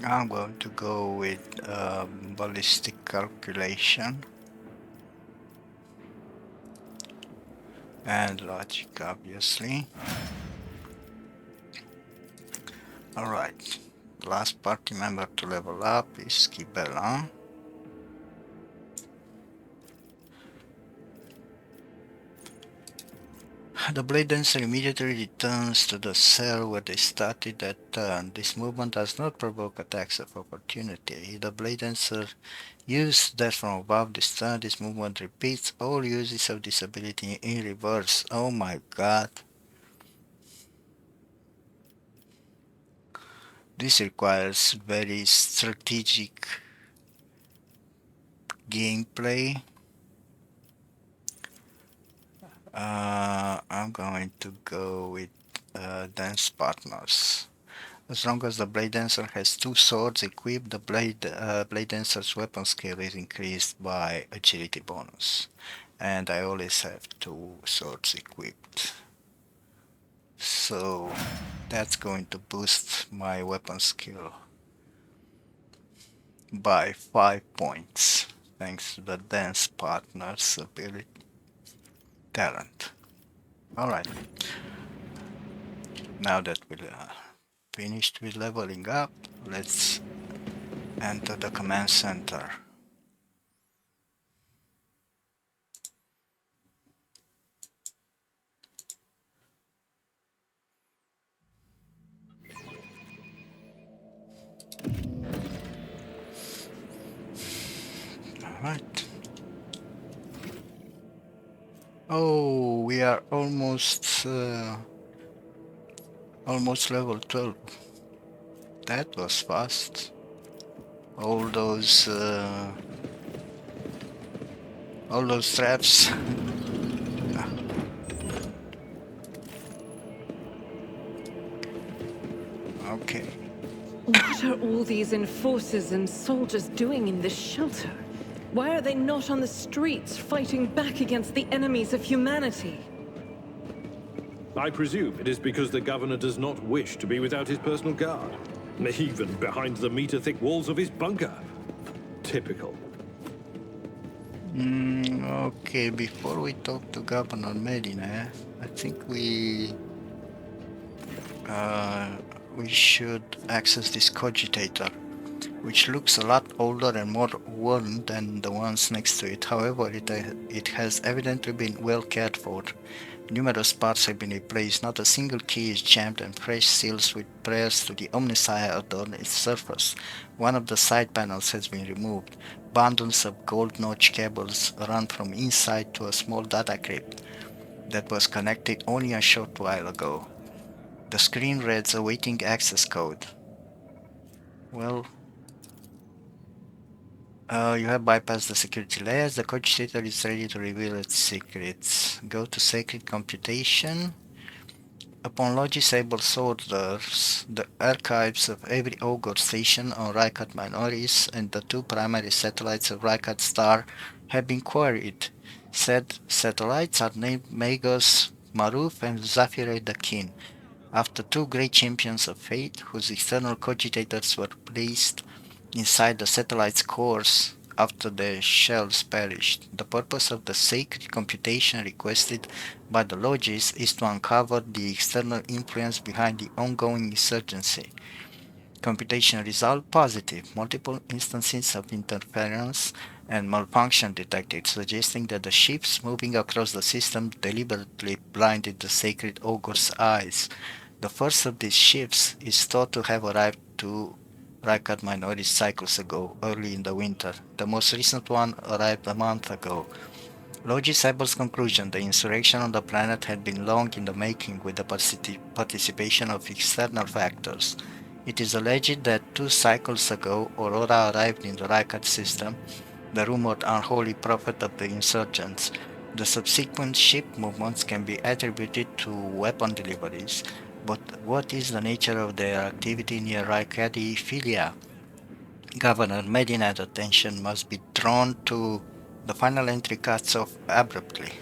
A: I'm going to go with ballistic calculation and logic, obviously. Alright, last party member to level up is Kibela. The Blade Dancer immediately returns to the cell where they started that turn. This movement does not provoke attacks of opportunity. The Blade Dancer used that from above this turn. This movement repeats all uses of this ability in reverse. Oh my god. This requires very strategic gameplay. I'm going to go with Dance Partners. As long as the Blade Dancer has 2 swords equipped, the Blade Dancer's weapon skill is increased by agility bonus. And I always have 2 swords equipped. So that's going to boost my weapon skill by 5 points, thanks to the Dance Partner's ability. Talent. Alright. Now that we're finished with leveling up, let's enter the command center. Alright. Oh, we are almost level 12. That was fast. All those traps.
C: all these enforcers and soldiers doing in this shelter? Why are they not on the streets fighting back against the enemies of humanity?
F: I presume it is because the governor does not wish to be without his personal guard. Even behind the meter-thick walls of his bunker. Typical.
A: Okay, before we talk to Governor Medina, I think we should access this cogitator, which looks a lot older and more worn than the ones next to it. However, it has evidently been well cared for. Numerous parts have been replaced, not a single key is jammed, and fresh seals with prayers to the Omnissiah adorn its surface. One of the side panels has been removed. Bundles of gold notch cables run from inside to a small data crypt that was connected only a short while ago. The screen reads awaiting access code. Well, you have bypassed the security layers. The cogitator is ready to reveal its secrets. Go to Sacred Computation. Upon Logisable Soldiers, the archives of every Ogre station on Rykat Minoris and the two primary satellites of Rykat Star have been queried. Said satellites are named Magos Maruf and Zafire the King, after two great champions of fate whose external cogitators were placed inside the satellite's cores after their shells perished. The purpose of the sacred computation requested by the Logis is to uncover the external influence behind the ongoing insurgency. Computation result positive. Multiple instances of interference and malfunction detected, suggesting that the ships moving across the system deliberately blinded the sacred ogre's eyes. The first of these ships is thought to have arrived to Rykat Minoris cycles ago, early in the winter. The most recent one arrived a month ago. Logis Cyber's conclusion: the insurrection on the planet had been long in the making with the participation of external factors. It is alleged that 2 cycles ago Aurora arrived in the Rykat system, the rumored unholy prophet of the insurgents. The subsequent ship movements can be attributed to weapon deliveries, but what is the nature of their activity near Rykadi Philia? Governor Medina's attention must be drawn to the final entry cuts off abruptly.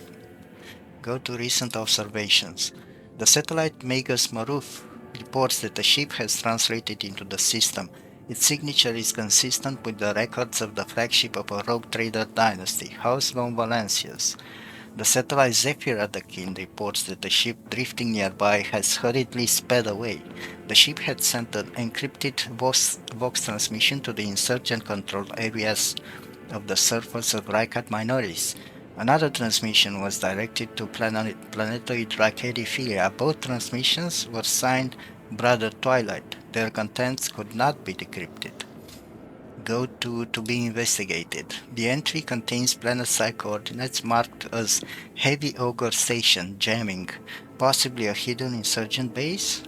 A: Go to recent observations. The satellite Magus Maruf reports that the ship has translated into the system. Its signature is consistent with the records of the flagship of a rogue trader dynasty, House von Valencius. The satellite Zephyr the King reports that the ship drifting nearby has hurriedly sped away. The ship had sent an encrypted Vox transmission to the insurgent controlled areas of the surface of Rykat Minoris. Another transmission was directed to planetoid Rhykediphilia. Both transmissions were signed Brother Twilight. Their contents could not be decrypted. Go to be investigated. The entry contains planet-side coordinates marked as Heavy Ogre Station, jamming, possibly a hidden insurgent base?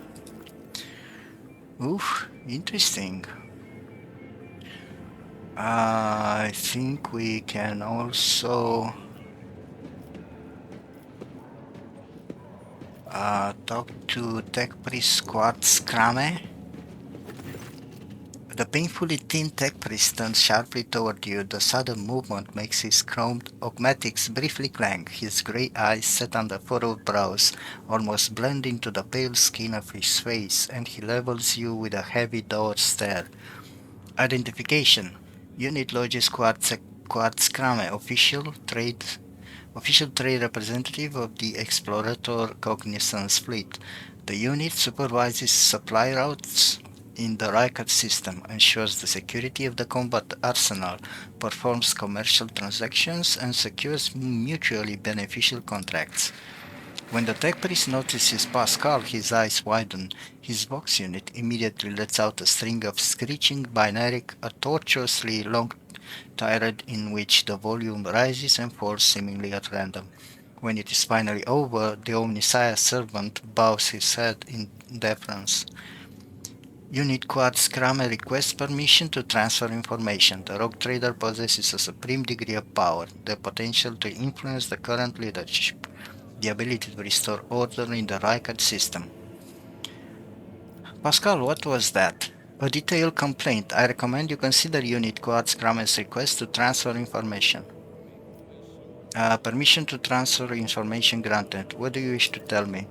A: Oof, interesting. I think we can also talk to Tech Priest Quartz Krame. The painfully thin tech priest turns sharply toward you. The sudden movement makes his chromed augmatics briefly clank. His grey eyes, set under furrowed brows, almost blend into the pale skin of his face, and he levels you with a heavy dour stare. Identification: Unit Logis Quartz Krame, official trade representative of the Explorator Cognizance Fleet. The unit supervises supply routes in the Rykat system, ensures the security of the combat arsenal, performs commercial transactions, and secures mutually beneficial contracts. When the tech priest notices Pascal, his eyes widen. His Vox unit immediately lets out a string of screeching binary, a tortuously long tirade in which the volume rises and falls seemingly at random. When it is finally over, the Omnissiah servant bows his head in deference. Unit Quartz Kramer requests permission to transfer information. The rogue trader possesses a supreme degree of power, the potential to influence the current leadership, the ability to restore order in the Rykat system. Pascal, what was that? A detailed complaint. I recommend you consider Unit Quartz Gramen's request to transfer information. Permission to transfer information granted. What do you wish to tell me?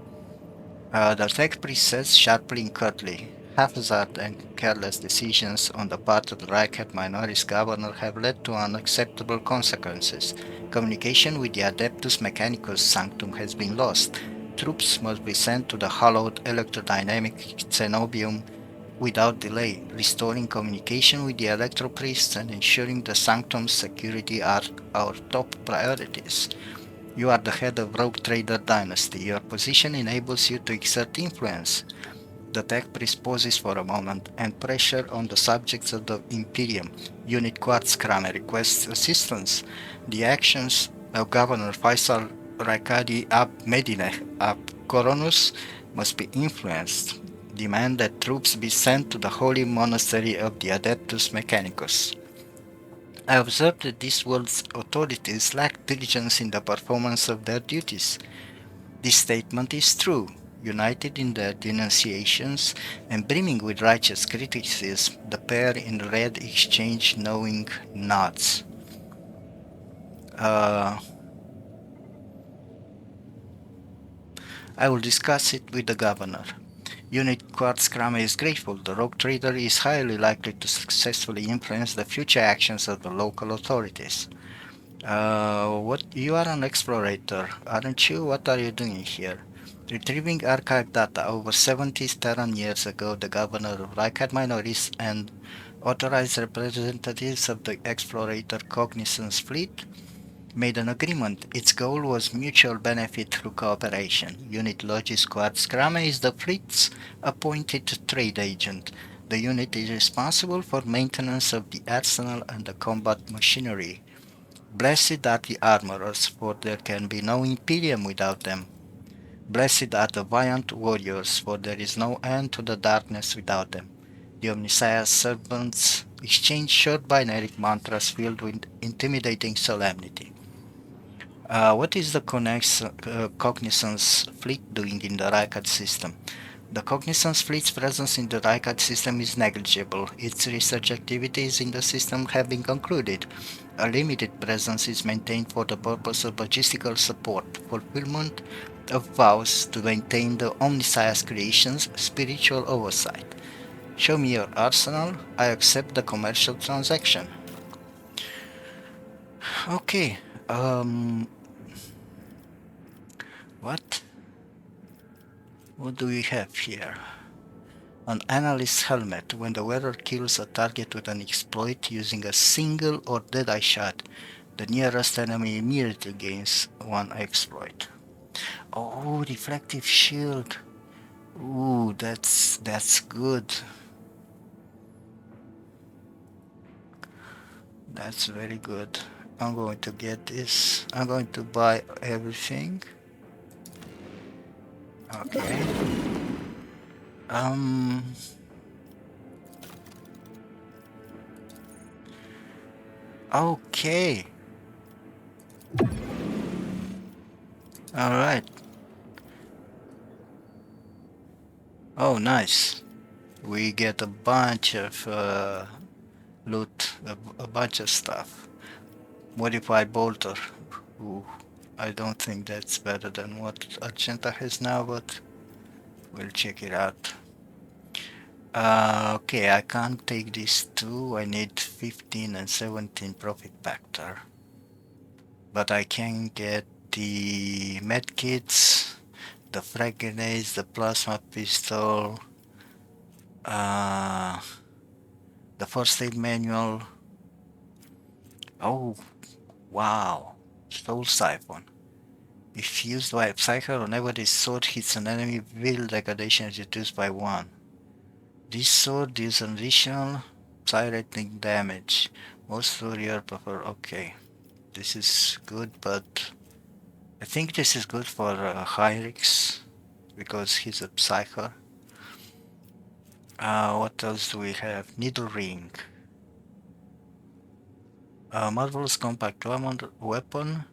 A: The tech priest says sharply and curtly. Haphazard and careless decisions on the part of the Owlcat Minoris governor have led to unacceptable consequences. Communication with the Adeptus Mechanicus Sanctum has been lost. Troops must be sent to the hallowed electrodynamic cenobium without delay. Restoring communication with the Electro Priests and ensuring the Sanctum's security are our top priorities. You are the head of Rogue Trader Dynasty. Your position enables you to exert influence. The tech priest pauses for a moment, and pressure on the subjects of the Imperium. Unit Quartz Kramer requests assistance. The actions of Governor Faisal Raikadi Ab Medineh Ab Koronus must be influenced. Demand that troops be sent to the holy monastery of the Adeptus Mechanicus. I observed that this world's authorities lack diligence in the performance of their duties. This statement is true. United in their denunciations and brimming with righteous criticism, the pair in red exchange knowing nods. I will discuss it with the governor. Unit Quartz Kramer is grateful. The rogue trader is highly likely to successfully influence the future actions of the local authorities. What? You are an explorator, aren't you? What are you doing here? Retrieving archive data. Over 70 Terran years ago, the governor of Owlcat Minoris and authorized representatives of the explorator Cognizance fleet made an agreement. Its goal was mutual benefit through cooperation. Unit Logis Quartz Kramer is the fleet's appointed trade agent. The unit is responsible for maintenance of the arsenal and the combat machinery. Blessed are the armorers, for there can be no Imperium without them. Blessed are the valiant warriors, for there is no end to the darkness without them. The Omnissiah's servants exchange short binary mantras filled with intimidating solemnity. What is the Cognizance fleet doing in the Owlcat system? The Cognizance fleet's presence in the Owlcat system is negligible. Its research activities in the system have been concluded. A limited presence is maintained for the purpose of logistical support, fulfillment of vows to maintain the Omnissiah's creations, spiritual oversight. Show me your arsenal. I accept the commercial transaction. Okay. What? What do we have here? An analyst's helmet. When the wearer kills a target with an exploit using a single or deadeye shot, the nearest enemy immediately gains one exploit. Oh, reflective shield. Ooh, that's good. That's very good. I'm going to get this. I'm going to buy everything. Okay. Okay. All right. Oh, nice. We get a bunch of loot, a bunch of stuff. Modified bolter. Ooh, I don't think that's better than what Argenta has now, but we'll check it out. Okay, I can't take these two. I need 15 and 17 profit factor. But I can get the medkits, the frag grenades, the plasma pistol, the first aid manual. Oh, wow. Soul siphon. If used by a psyker, whenever this sword hits an enemy, will degradation is reduced by 1. This sword deals an additional psi-rating damage. Most warrior prefer. Okay. This is good, but I think this is good for Hyrix because he's a psyker. What else do we have? Needle ring. A marvelous compact weapon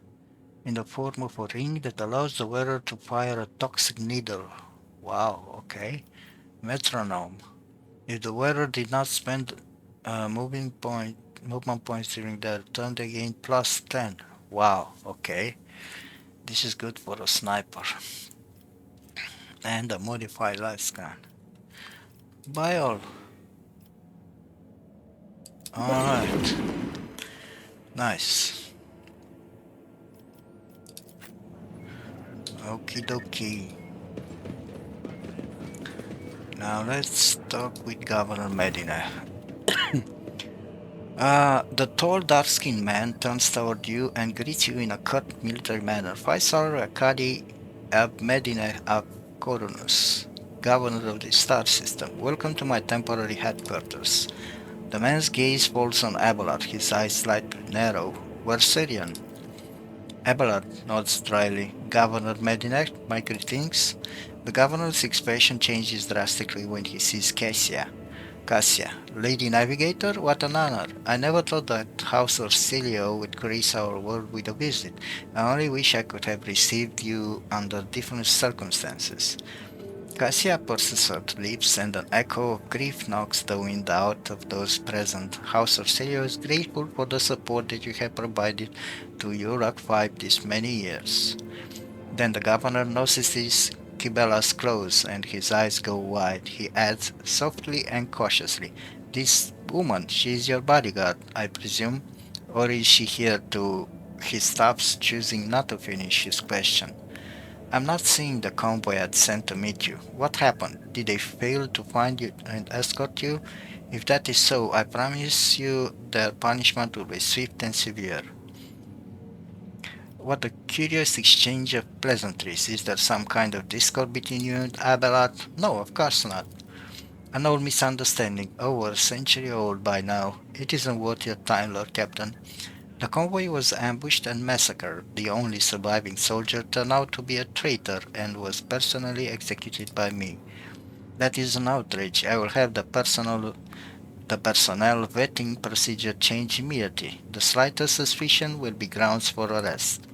A: in the form of a ring that allows the wearer to fire a toxic needle. Wow, okay. Metronome. If the wearer did not spend movement points during their turn, they gain plus 10. Wow, okay. This is good for a sniper. And a modified lifespan. Buy all. Alright. Nice. Okie dokie. Now let's talk with Governor Medina. The tall dark-skinned man turns toward you and greets you in a curt military manner. Faisal Akadi Ab Medina Ab Koronus, Governor of the Star System. Welcome to my temporary headquarters. The man's gaze falls on Abelard, his eyes slightly narrow. Verserian. Abelard nods dryly. Governor Medina, my greetings. The governor's expression changes drastically when he sees Cassia. Cassia, Lady Navigator, what an honor. I never thought that House Orsilio would grace our world with a visit. I only wish I could have received you under different circumstances. Cassia purses her lips and an echo of grief knocks the wind out of those present. House Orsilio is grateful for the support that you have provided to Urak 5 these many years. Then the governor notices Kibella's clothes and his eyes go wide. He adds softly and cautiously, "This woman, she is your bodyguard, I presume? Or is she here to..." He stops, choosing not to finish his question. "I'm not seeing the convoy I'd sent to meet you. What happened? Did they fail to find you and escort you? If that is so, I promise you their punishment will be swift and severe." What a curious exchange of pleasantries. Is there some kind of discord between you and Abelard? No, of course not. An old misunderstanding, over a century old by now. It isn't worth your time, Lord Captain. The convoy was ambushed and massacred. The only surviving soldier turned out to be a traitor and was personally executed by me. That is an outrage. I will have the personnel vetting procedure changed immediately. The slightest suspicion will be grounds for arrest.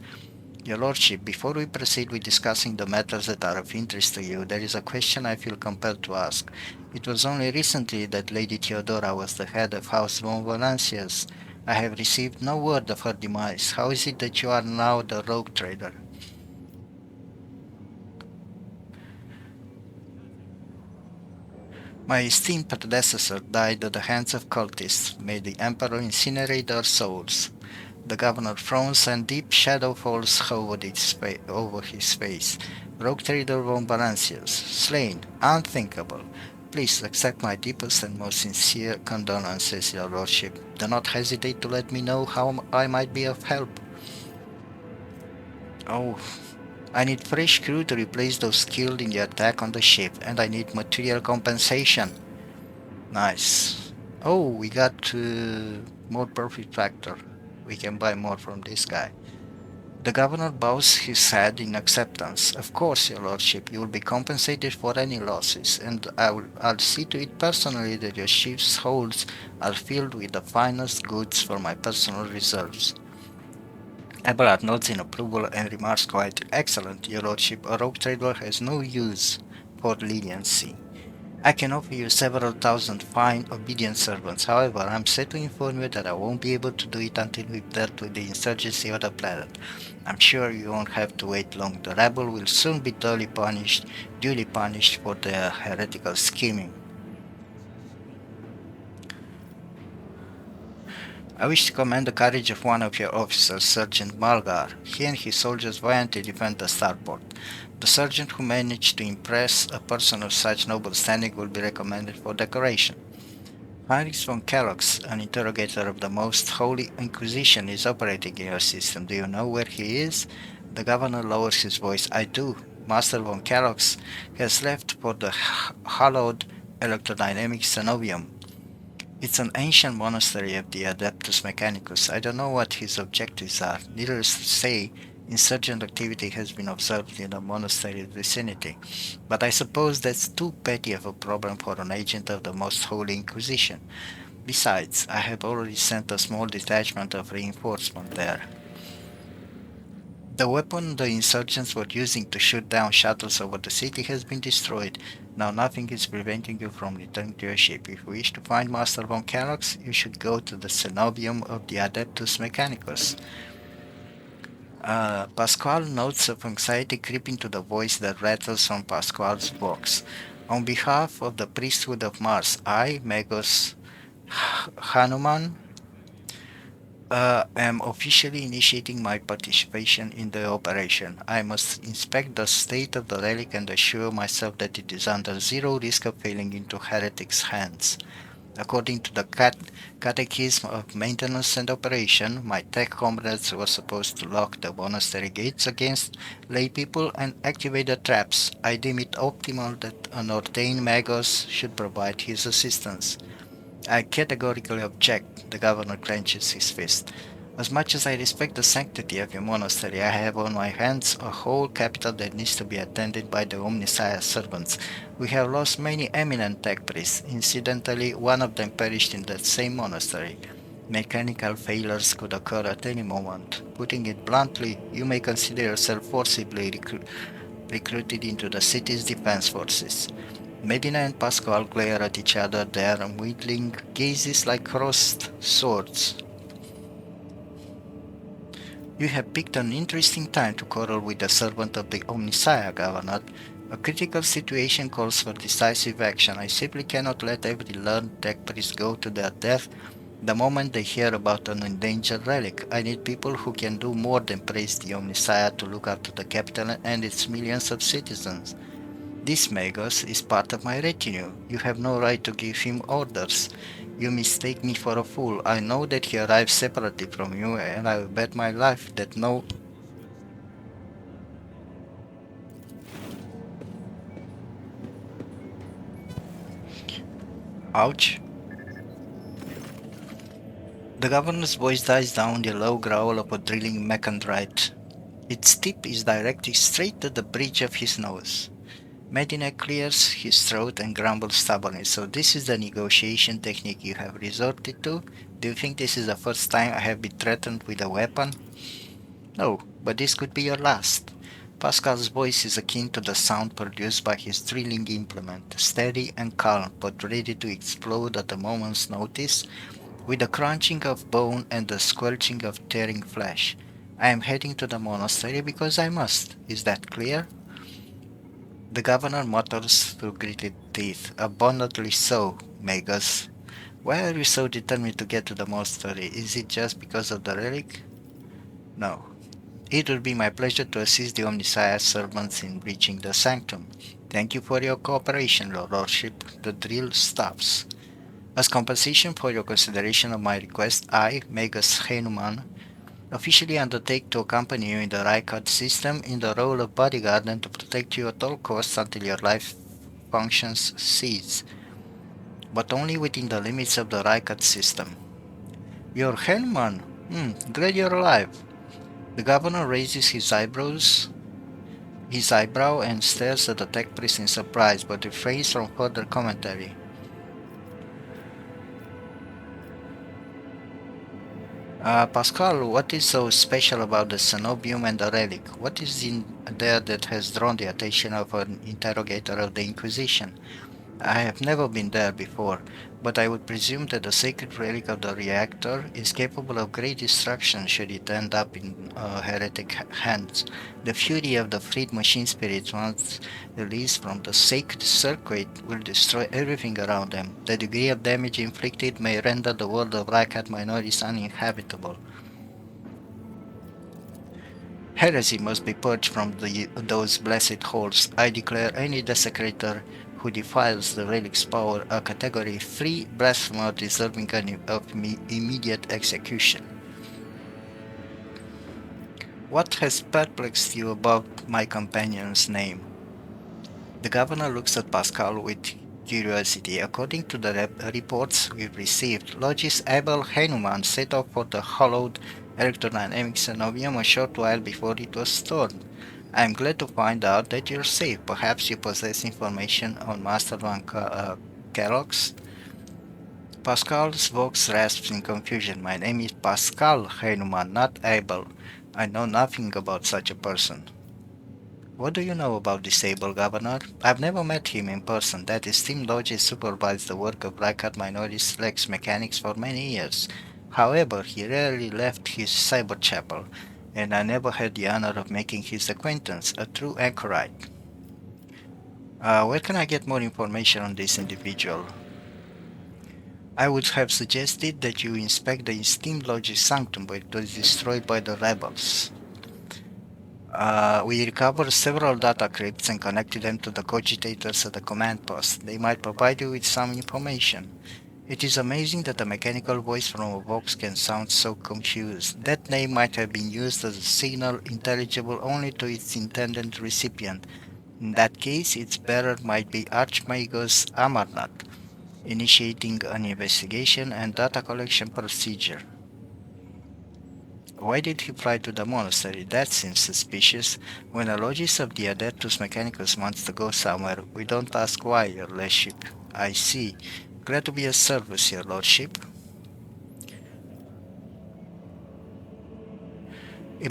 A: Your Lordship, before we proceed with discussing the matters that are of interest to you, there is a question I feel compelled to ask. It was only recently that Lady Theodora was the head of House von Valancius. I have received no word of her demise. How is it that you are now the rogue trader? My esteemed predecessor died at the hands of cultists. May the Emperor incinerate their souls. The governor frowns and deep shadow falls over his face. Rogue trader von Valancius, slain, unthinkable. Please accept my deepest and most sincere condolences, Your Lordship. Do not hesitate to let me know how I might be of help. Oh, I need fresh crew to replace those killed in the attack on the ship, and I need material compensation. Nice. Oh, we got more profit factor. We can buy more from this guy. The governor bows his head in acceptance. Of course, Your Lordship, you will be compensated for any losses, and I'll see to it personally that your ship's holds are filled with the finest goods for my personal reserves. Abelard nods in approval and remarks quietly, "Excellent, Your Lordship, a rogue trader has no use for leniency. I can offer you several thousand fine, obedient servants. However, I'm sad to inform you that I won't be able to do it until we've dealt with the insurgency of the planet. I'm sure you won't have to wait long. The rebel will soon be duly punished for their heretical scheming." "I wish to commend the courage of one of your officers, Sergeant Malgar. He and his soldiers valiantly defend the starport. The sergeant who managed to impress a person of such noble standing will be recommended for decoration. Heinrich von Kellogg's, an interrogator of the Most Holy Inquisition, is operating in your system. Do you know where he is?" The governor lowers his voice. "I do. Master von Kellogg's has left for the hallowed electrodynamic cenobium. It's an ancient monastery of the Adeptus Mechanicus. I don't know what his objectives are. Needless to say, insurgent activity has been observed in the monastery's vicinity. But I suppose that's too petty of a problem for an agent of the Most Holy Inquisition. Besides, I have already sent a small detachment of reinforcement there." The weapon the insurgents were using to shoot down shuttles over the city has been destroyed. Now nothing is preventing you from returning to your ship. If you wish to find Master von Kellogg's, you should go to the cenobium of the Adeptus Mechanicus. Pasquale notes of anxiety creeping to the voice that rattles from Pasquale's box. On behalf of the priesthood of Mars, I, Magos Hanuman, am officially initiating my participation in the operation. I must inspect the state of the relic and assure myself that it is under zero risk of falling into heretics' hands. According to the Catechism of Maintenance and Operation, my tech comrades were supposed to lock the monastery gates against lay people and activate the traps. I deem it optimal that an ordained Magos should provide his assistance. I categorically object, the governor clenches his fist. As much as I respect the sanctity of your monastery, I have on my hands a whole capital that needs to be attended by the Omnissiah servants. We have lost many eminent tech priests. Incidentally, one of them perished in that same monastery. Mechanical failures could occur at any moment. Putting it bluntly, you may consider yourself forcibly recruited into the city's defense forces. Medina and Pasquale glare at each other, their unwilling gazes like crossed swords. You have picked an interesting time to quarrel with the servant of the Omnissiah, Governor. A critical situation calls for decisive action. I simply cannot let every learned tech priest go to their death the moment they hear about an endangered relic. I need people who can do more than praise the Omnissiah to look after the capital and its millions of citizens. This Magos is part of my retinue. You have no right to give him orders. You mistake me for a fool. I know that he arrived separately from you, and I will bet my life that no... Ouch. The governor's voice dies down the low growl of a drilling mechandrite. Its tip is directed straight at the bridge of his nose. Medina clears his throat and grumbles stubbornly. So this is the negotiation technique you have resorted to? Do you think this is the first time I have been threatened with a weapon? No, but this could be your last. Pascal's voice is akin to the sound produced by his drilling implement, steady and calm, but ready to explode at a moment's notice, with the crunching of bone and the squelching of tearing flesh. I am heading to the monastery because I must. Is that clear? The governor mutters through gritted teeth. Abundantly so, Magos. Why are you so determined to get to the monastery? Is it just because of the relic? No. It will be my pleasure to assist the Omnissiah servants in reaching the sanctum. Thank you for your cooperation, Your Lordship. The drill stops. As compensation for your consideration of my request, I, Magos Hanuman, officially undertake to accompany you in the Owlcat system in the role of bodyguard and to protect you at all costs until your life functions cease, but only within the limits of the Owlcat system. You're Hanuman? Glad you're alive. The governor raises his eyebrow and stares at the tech priest in surprise, but refrains from further commentary. Pascal, what is so special about the cenobium and the relic? What is in there that has drawn the attention of an interrogator of the Inquisition? I have never been there before, but I would presume that the sacred relic of the reactor is capable of great destruction should it end up in heretic hands. The fury of the freed machine spirits once released from the sacred circuit will destroy everything around them. The degree of damage inflicted may render the world of Owlcat minorities uninhabitable. Heresy must be purged from those blessed halls. I declare any desecrator who defiles the relic's power a Category 3 blasphemer deserving of immediate execution. What has perplexed you about my companion's name? The governor looks at Pascal with curiosity. According to the reports we've received, Logis Abel Hanuman set off for the hallowed electrodynamic cenobium a short while before it was stormed. I am glad to find out that you're safe. Perhaps you possess information on Master Van Kellogg's? Pascal's voice rasps in confusion. My name is Pascal Hanuman, not Abel. I know nothing about such a person. What do you know about this able governor? I've never met him in person. That his team lodges supervised the work of Owlcat minorities Lex mechanics for many years. However, he rarely left his cyber chapel, and I never had the honor of making his acquaintance, a true anchorite. Where can I get more information on this individual? I would have suggested that you inspect the esteemed lodge's sanctum, but it was destroyed by the rebels. We recovered several data crypts and connected them to the cogitators at the command post. They might provide you with some information. It is amazing that a mechanical voice from a box can sound so confused. That name might have been used as a signal intelligible only to its intended recipient. In that case, its bearer might be Archmagus Amarnath, initiating an investigation and data collection procedure. Why did he fly to the monastery? That seems suspicious. When a logis of the Adeptus Mechanicus wants to go somewhere, we don't ask why, your lordship. I see. Glad to be of service, your lordship.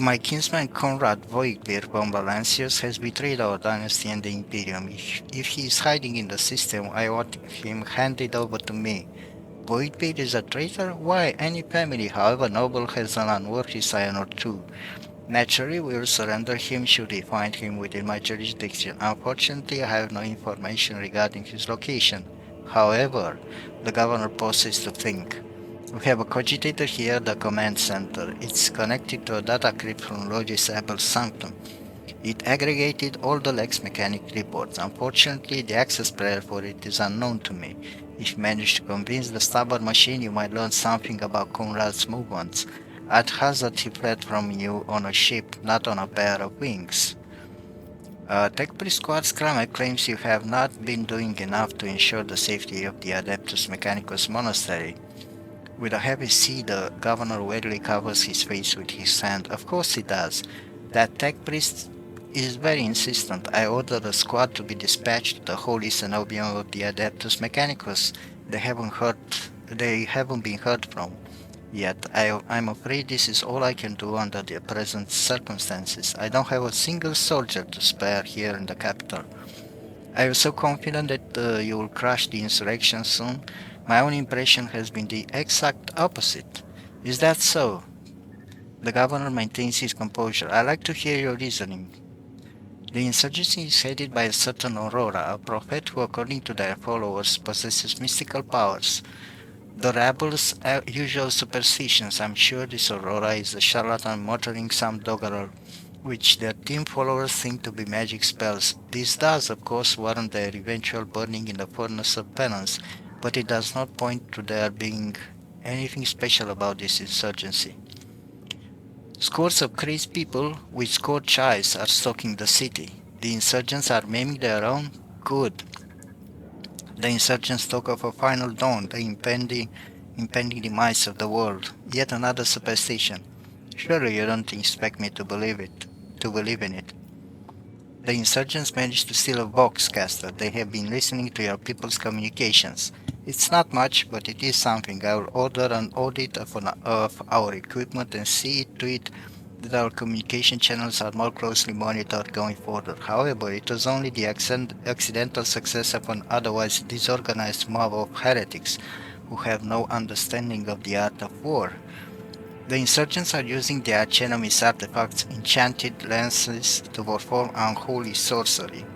A: My kinsman Conrad Voigtbeer von Valancius has betrayed our dynasty and the Imperium. If he is hiding in the system, I want him handed over to me. Voidbeard is a traitor? Why, any family, however noble, has an unworthy scion or two. Naturally, we will surrender him should we find him within my jurisdiction. Unfortunately, I have no information regarding his location. However, the governor pauses to think. We have a cogitator here, the command center. It's connected to a data crypt from Logis Abel's sanctum. It aggregated all the Lex mechanic reports. Unfortunately, the access prayer for it is unknown to me. If you manage to convince the stubborn machine, you might learn something about Conrad's movements. At hazard, he fled from you on a ship, not on a pair of wings. Tech Priest Squad Scrum claims you have not been doing enough to ensure the safety of the Adeptus Mechanicus monastery. With a heavy sea, the governor wearily covers his face with his hand. Of course he does. That tech priest is very insistent. I ordered a squad to be dispatched to the Holy Cenobium of the Adeptus Mechanicus. They haven't been heard from yet. I'm afraid this is all I can do under the present circumstances. I don't have a single soldier to spare here in the capital. I was so confident that you will crush the insurrection soon. My own impression has been the exact opposite. Is that so? The governor maintains his composure. I like to hear your reasoning. The insurgency is headed by a certain Aurora, a prophet who, according to their followers, possesses mystical powers. The rebels' usual superstitions. I'm sure this Aurora is a charlatan muttering some doggerel, which their team followers think to be magic spells. This does, of course, warrant their eventual burning in the furnace of penance, but it does not point to there being anything special about this insurgency. Scores of crazed people with scorched eyes are stalking the city. The insurgents are maiming their own? Good. The insurgents talk of a final dawn, the impending demise of the world. Yet another superstition. Surely you don't expect me to believe in it. The insurgents managed to steal a voxcaster. They have been listening to your people's communications. It's not much, but it is something. I will order an audit of our equipment and see to it that our communication channels are more closely monitored going forward. However, it was only the accidental success of an otherwise disorganized mob of heretics who have no understanding of the art of war. The insurgents are using the archenemy's artifacts, enchanted lances, to perform unholy sorcery.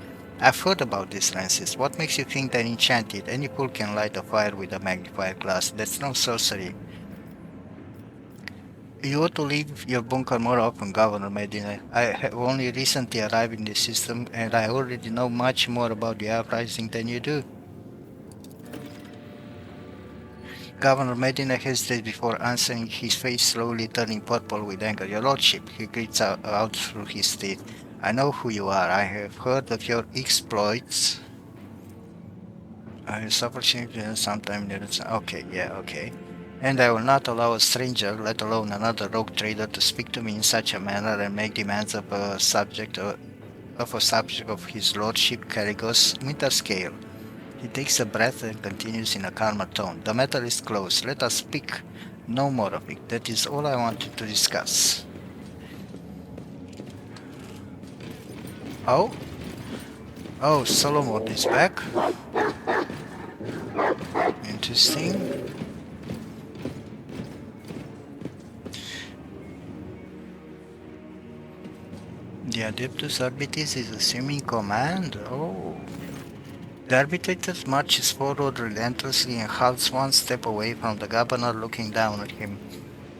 A: I've heard about these lances. What makes you think they're enchanted? Any fool can light a fire with a magnified glass. That's no sorcery. You ought to leave your bunker more often, Governor Medina. I have only recently arrived in the system, and I already know much more about the uprising than you do. Governor Medina hesitates before answering, his face slowly turning purple with anger. Your lordship, he grits out through his teeth. I know who you are. I have heard of your exploits. I suffer sometime. Okay. And I will not allow a stranger, let alone another rogue trader, to speak to me in such a manner and make demands of a subject of his lordship Caragos Winterscale. He takes a breath and continues in a calmer tone. The matter is closed. Let us speak no more of it. That is all I wanted to discuss. Oh? Oh, Solomon is back. Interesting. The Adeptus Arbitis is assuming command? Oh. The arbitrator marches forward relentlessly and halts one step away from the governor, looking down at him.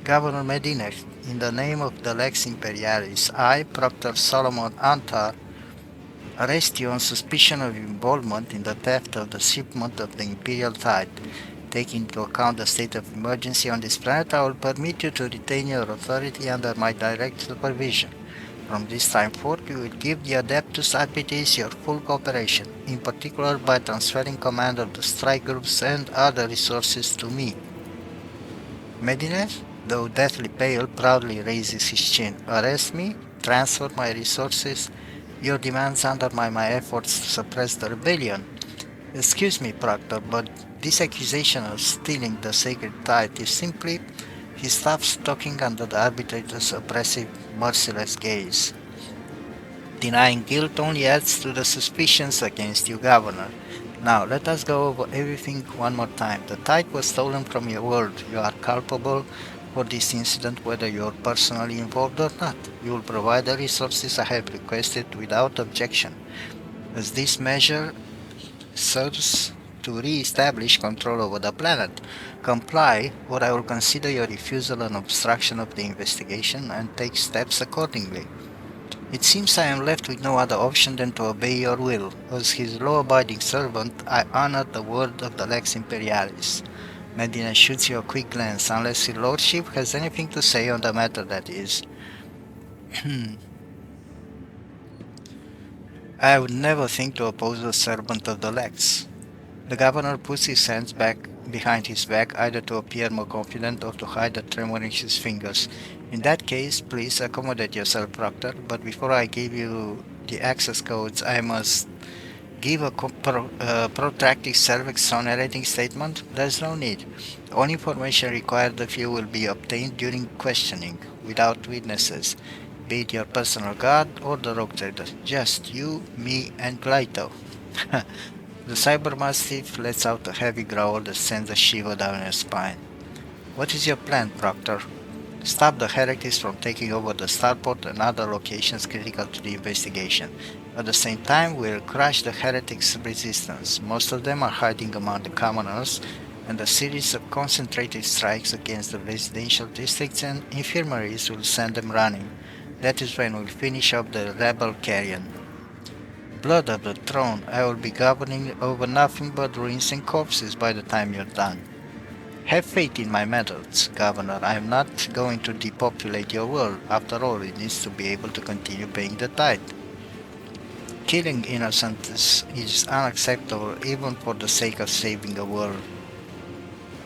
A: Governor Medina, in the name of the Lex Imperialis, I, Proctor Solomon Antar, arrest you on suspicion of involvement in the theft of the shipment of the Imperial tide. Taking into account the state of emergency on this planet, I will permit you to retain your authority under my direct supervision. From this time forth, you will give the Adeptus Arbitis your full cooperation, in particular by transferring command of the strike groups and other resources to me. Medines, though deathly pale, proudly raises his chin. Arrest me, transfer my resources, your demands undermine my efforts to suppress the rebellion. Excuse me, Proctor, but this accusation of stealing the sacred tide is simply... He stops talking under the arbitrator's oppressive, merciless gaze. Denying guilt only adds to the suspicions against you, Governor. Now, let us go over everything one more time. The tide was stolen from your world. You are culpable for this incident, whether you are personally involved or not. You will provide the resources I have requested without objection, as this measure serves to re-establish control over the planet. Comply, or I will consider your refusal an obstruction of the investigation and take steps accordingly. It seems I am left with no other option than to obey your will. As his law-abiding servant, I honor the word of the Lex Imperialis. Medina shoots you a quick glance, unless your lordship has anything to say on the matter, that is. I would never think to oppose a servant of the Lex. The governor puts his hands back behind his back, either to appear more confident or to hide the tremor in his fingers. In that case, please accommodate yourself, Proctor, but before I give you the access codes, I must give a protracted self-exonerating statement. There's no need. All information required of you will be obtained during questioning, without witnesses, be it your personal guard or the rogue trader. Just you, me, and Glyto. The cyber mastiff lets out a heavy growl that sends a shiver down your spine. What is your plan, Proctor? Stop the heretics from taking over the starport and other locations critical to the investigation. At the same time, we'll crush the heretics' resistance. Most of them are hiding among the commoners, and a series of concentrated strikes against the residential districts and infirmaries will send them running. That is when we'll finish up the rebel carrion. Blood of the throne, I will be governing over nothing but ruins and corpses by the time you're done. Have faith in my methods, Governor. I am not going to depopulate your world. After all, it needs to be able to continue paying the tithe. Killing innocents is unacceptable even for the sake of saving a world.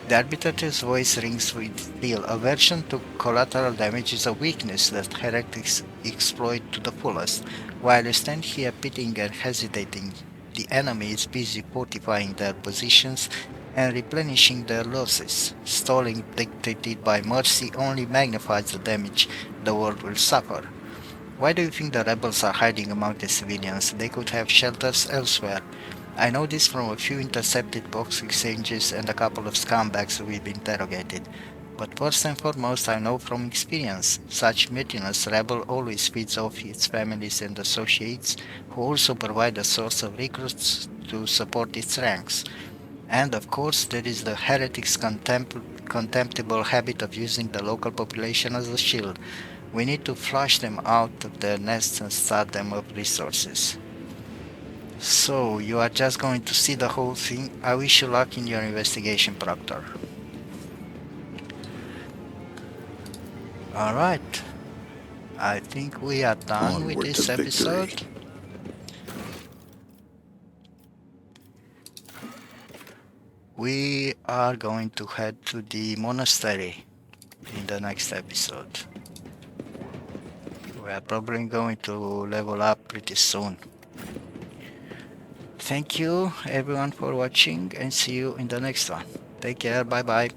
A: The arbitrator's voice rings with steel. Aversion to collateral damage is a weakness that heretics exploit to the fullest. While you stand here pitying and hesitating, the enemy is busy fortifying their positions and replenishing their losses. Stalling dictated by mercy only magnifies the damage the world will suffer. Why do you think the rebels are hiding among the civilians? They could have shelters elsewhere. I know this from a few intercepted box exchanges and a couple of scumbags we've interrogated. But first and foremost, I know from experience, such mutinous rebel always feeds off its families and associates, who also provide a source of recruits to support its ranks. And of course, there is the heretics' contemptible habit of using the local population as a shield. We need to flush them out of their nests and starve them of resources. So, you are just going to see the whole thing? I wish you luck in your investigation, Proctor. Alright. I think we are done with this episode. We are going to head to the monastery in the next episode. We are probably going to level up pretty soon. Thank you everyone for watching and see you in the next one. Take care, bye bye.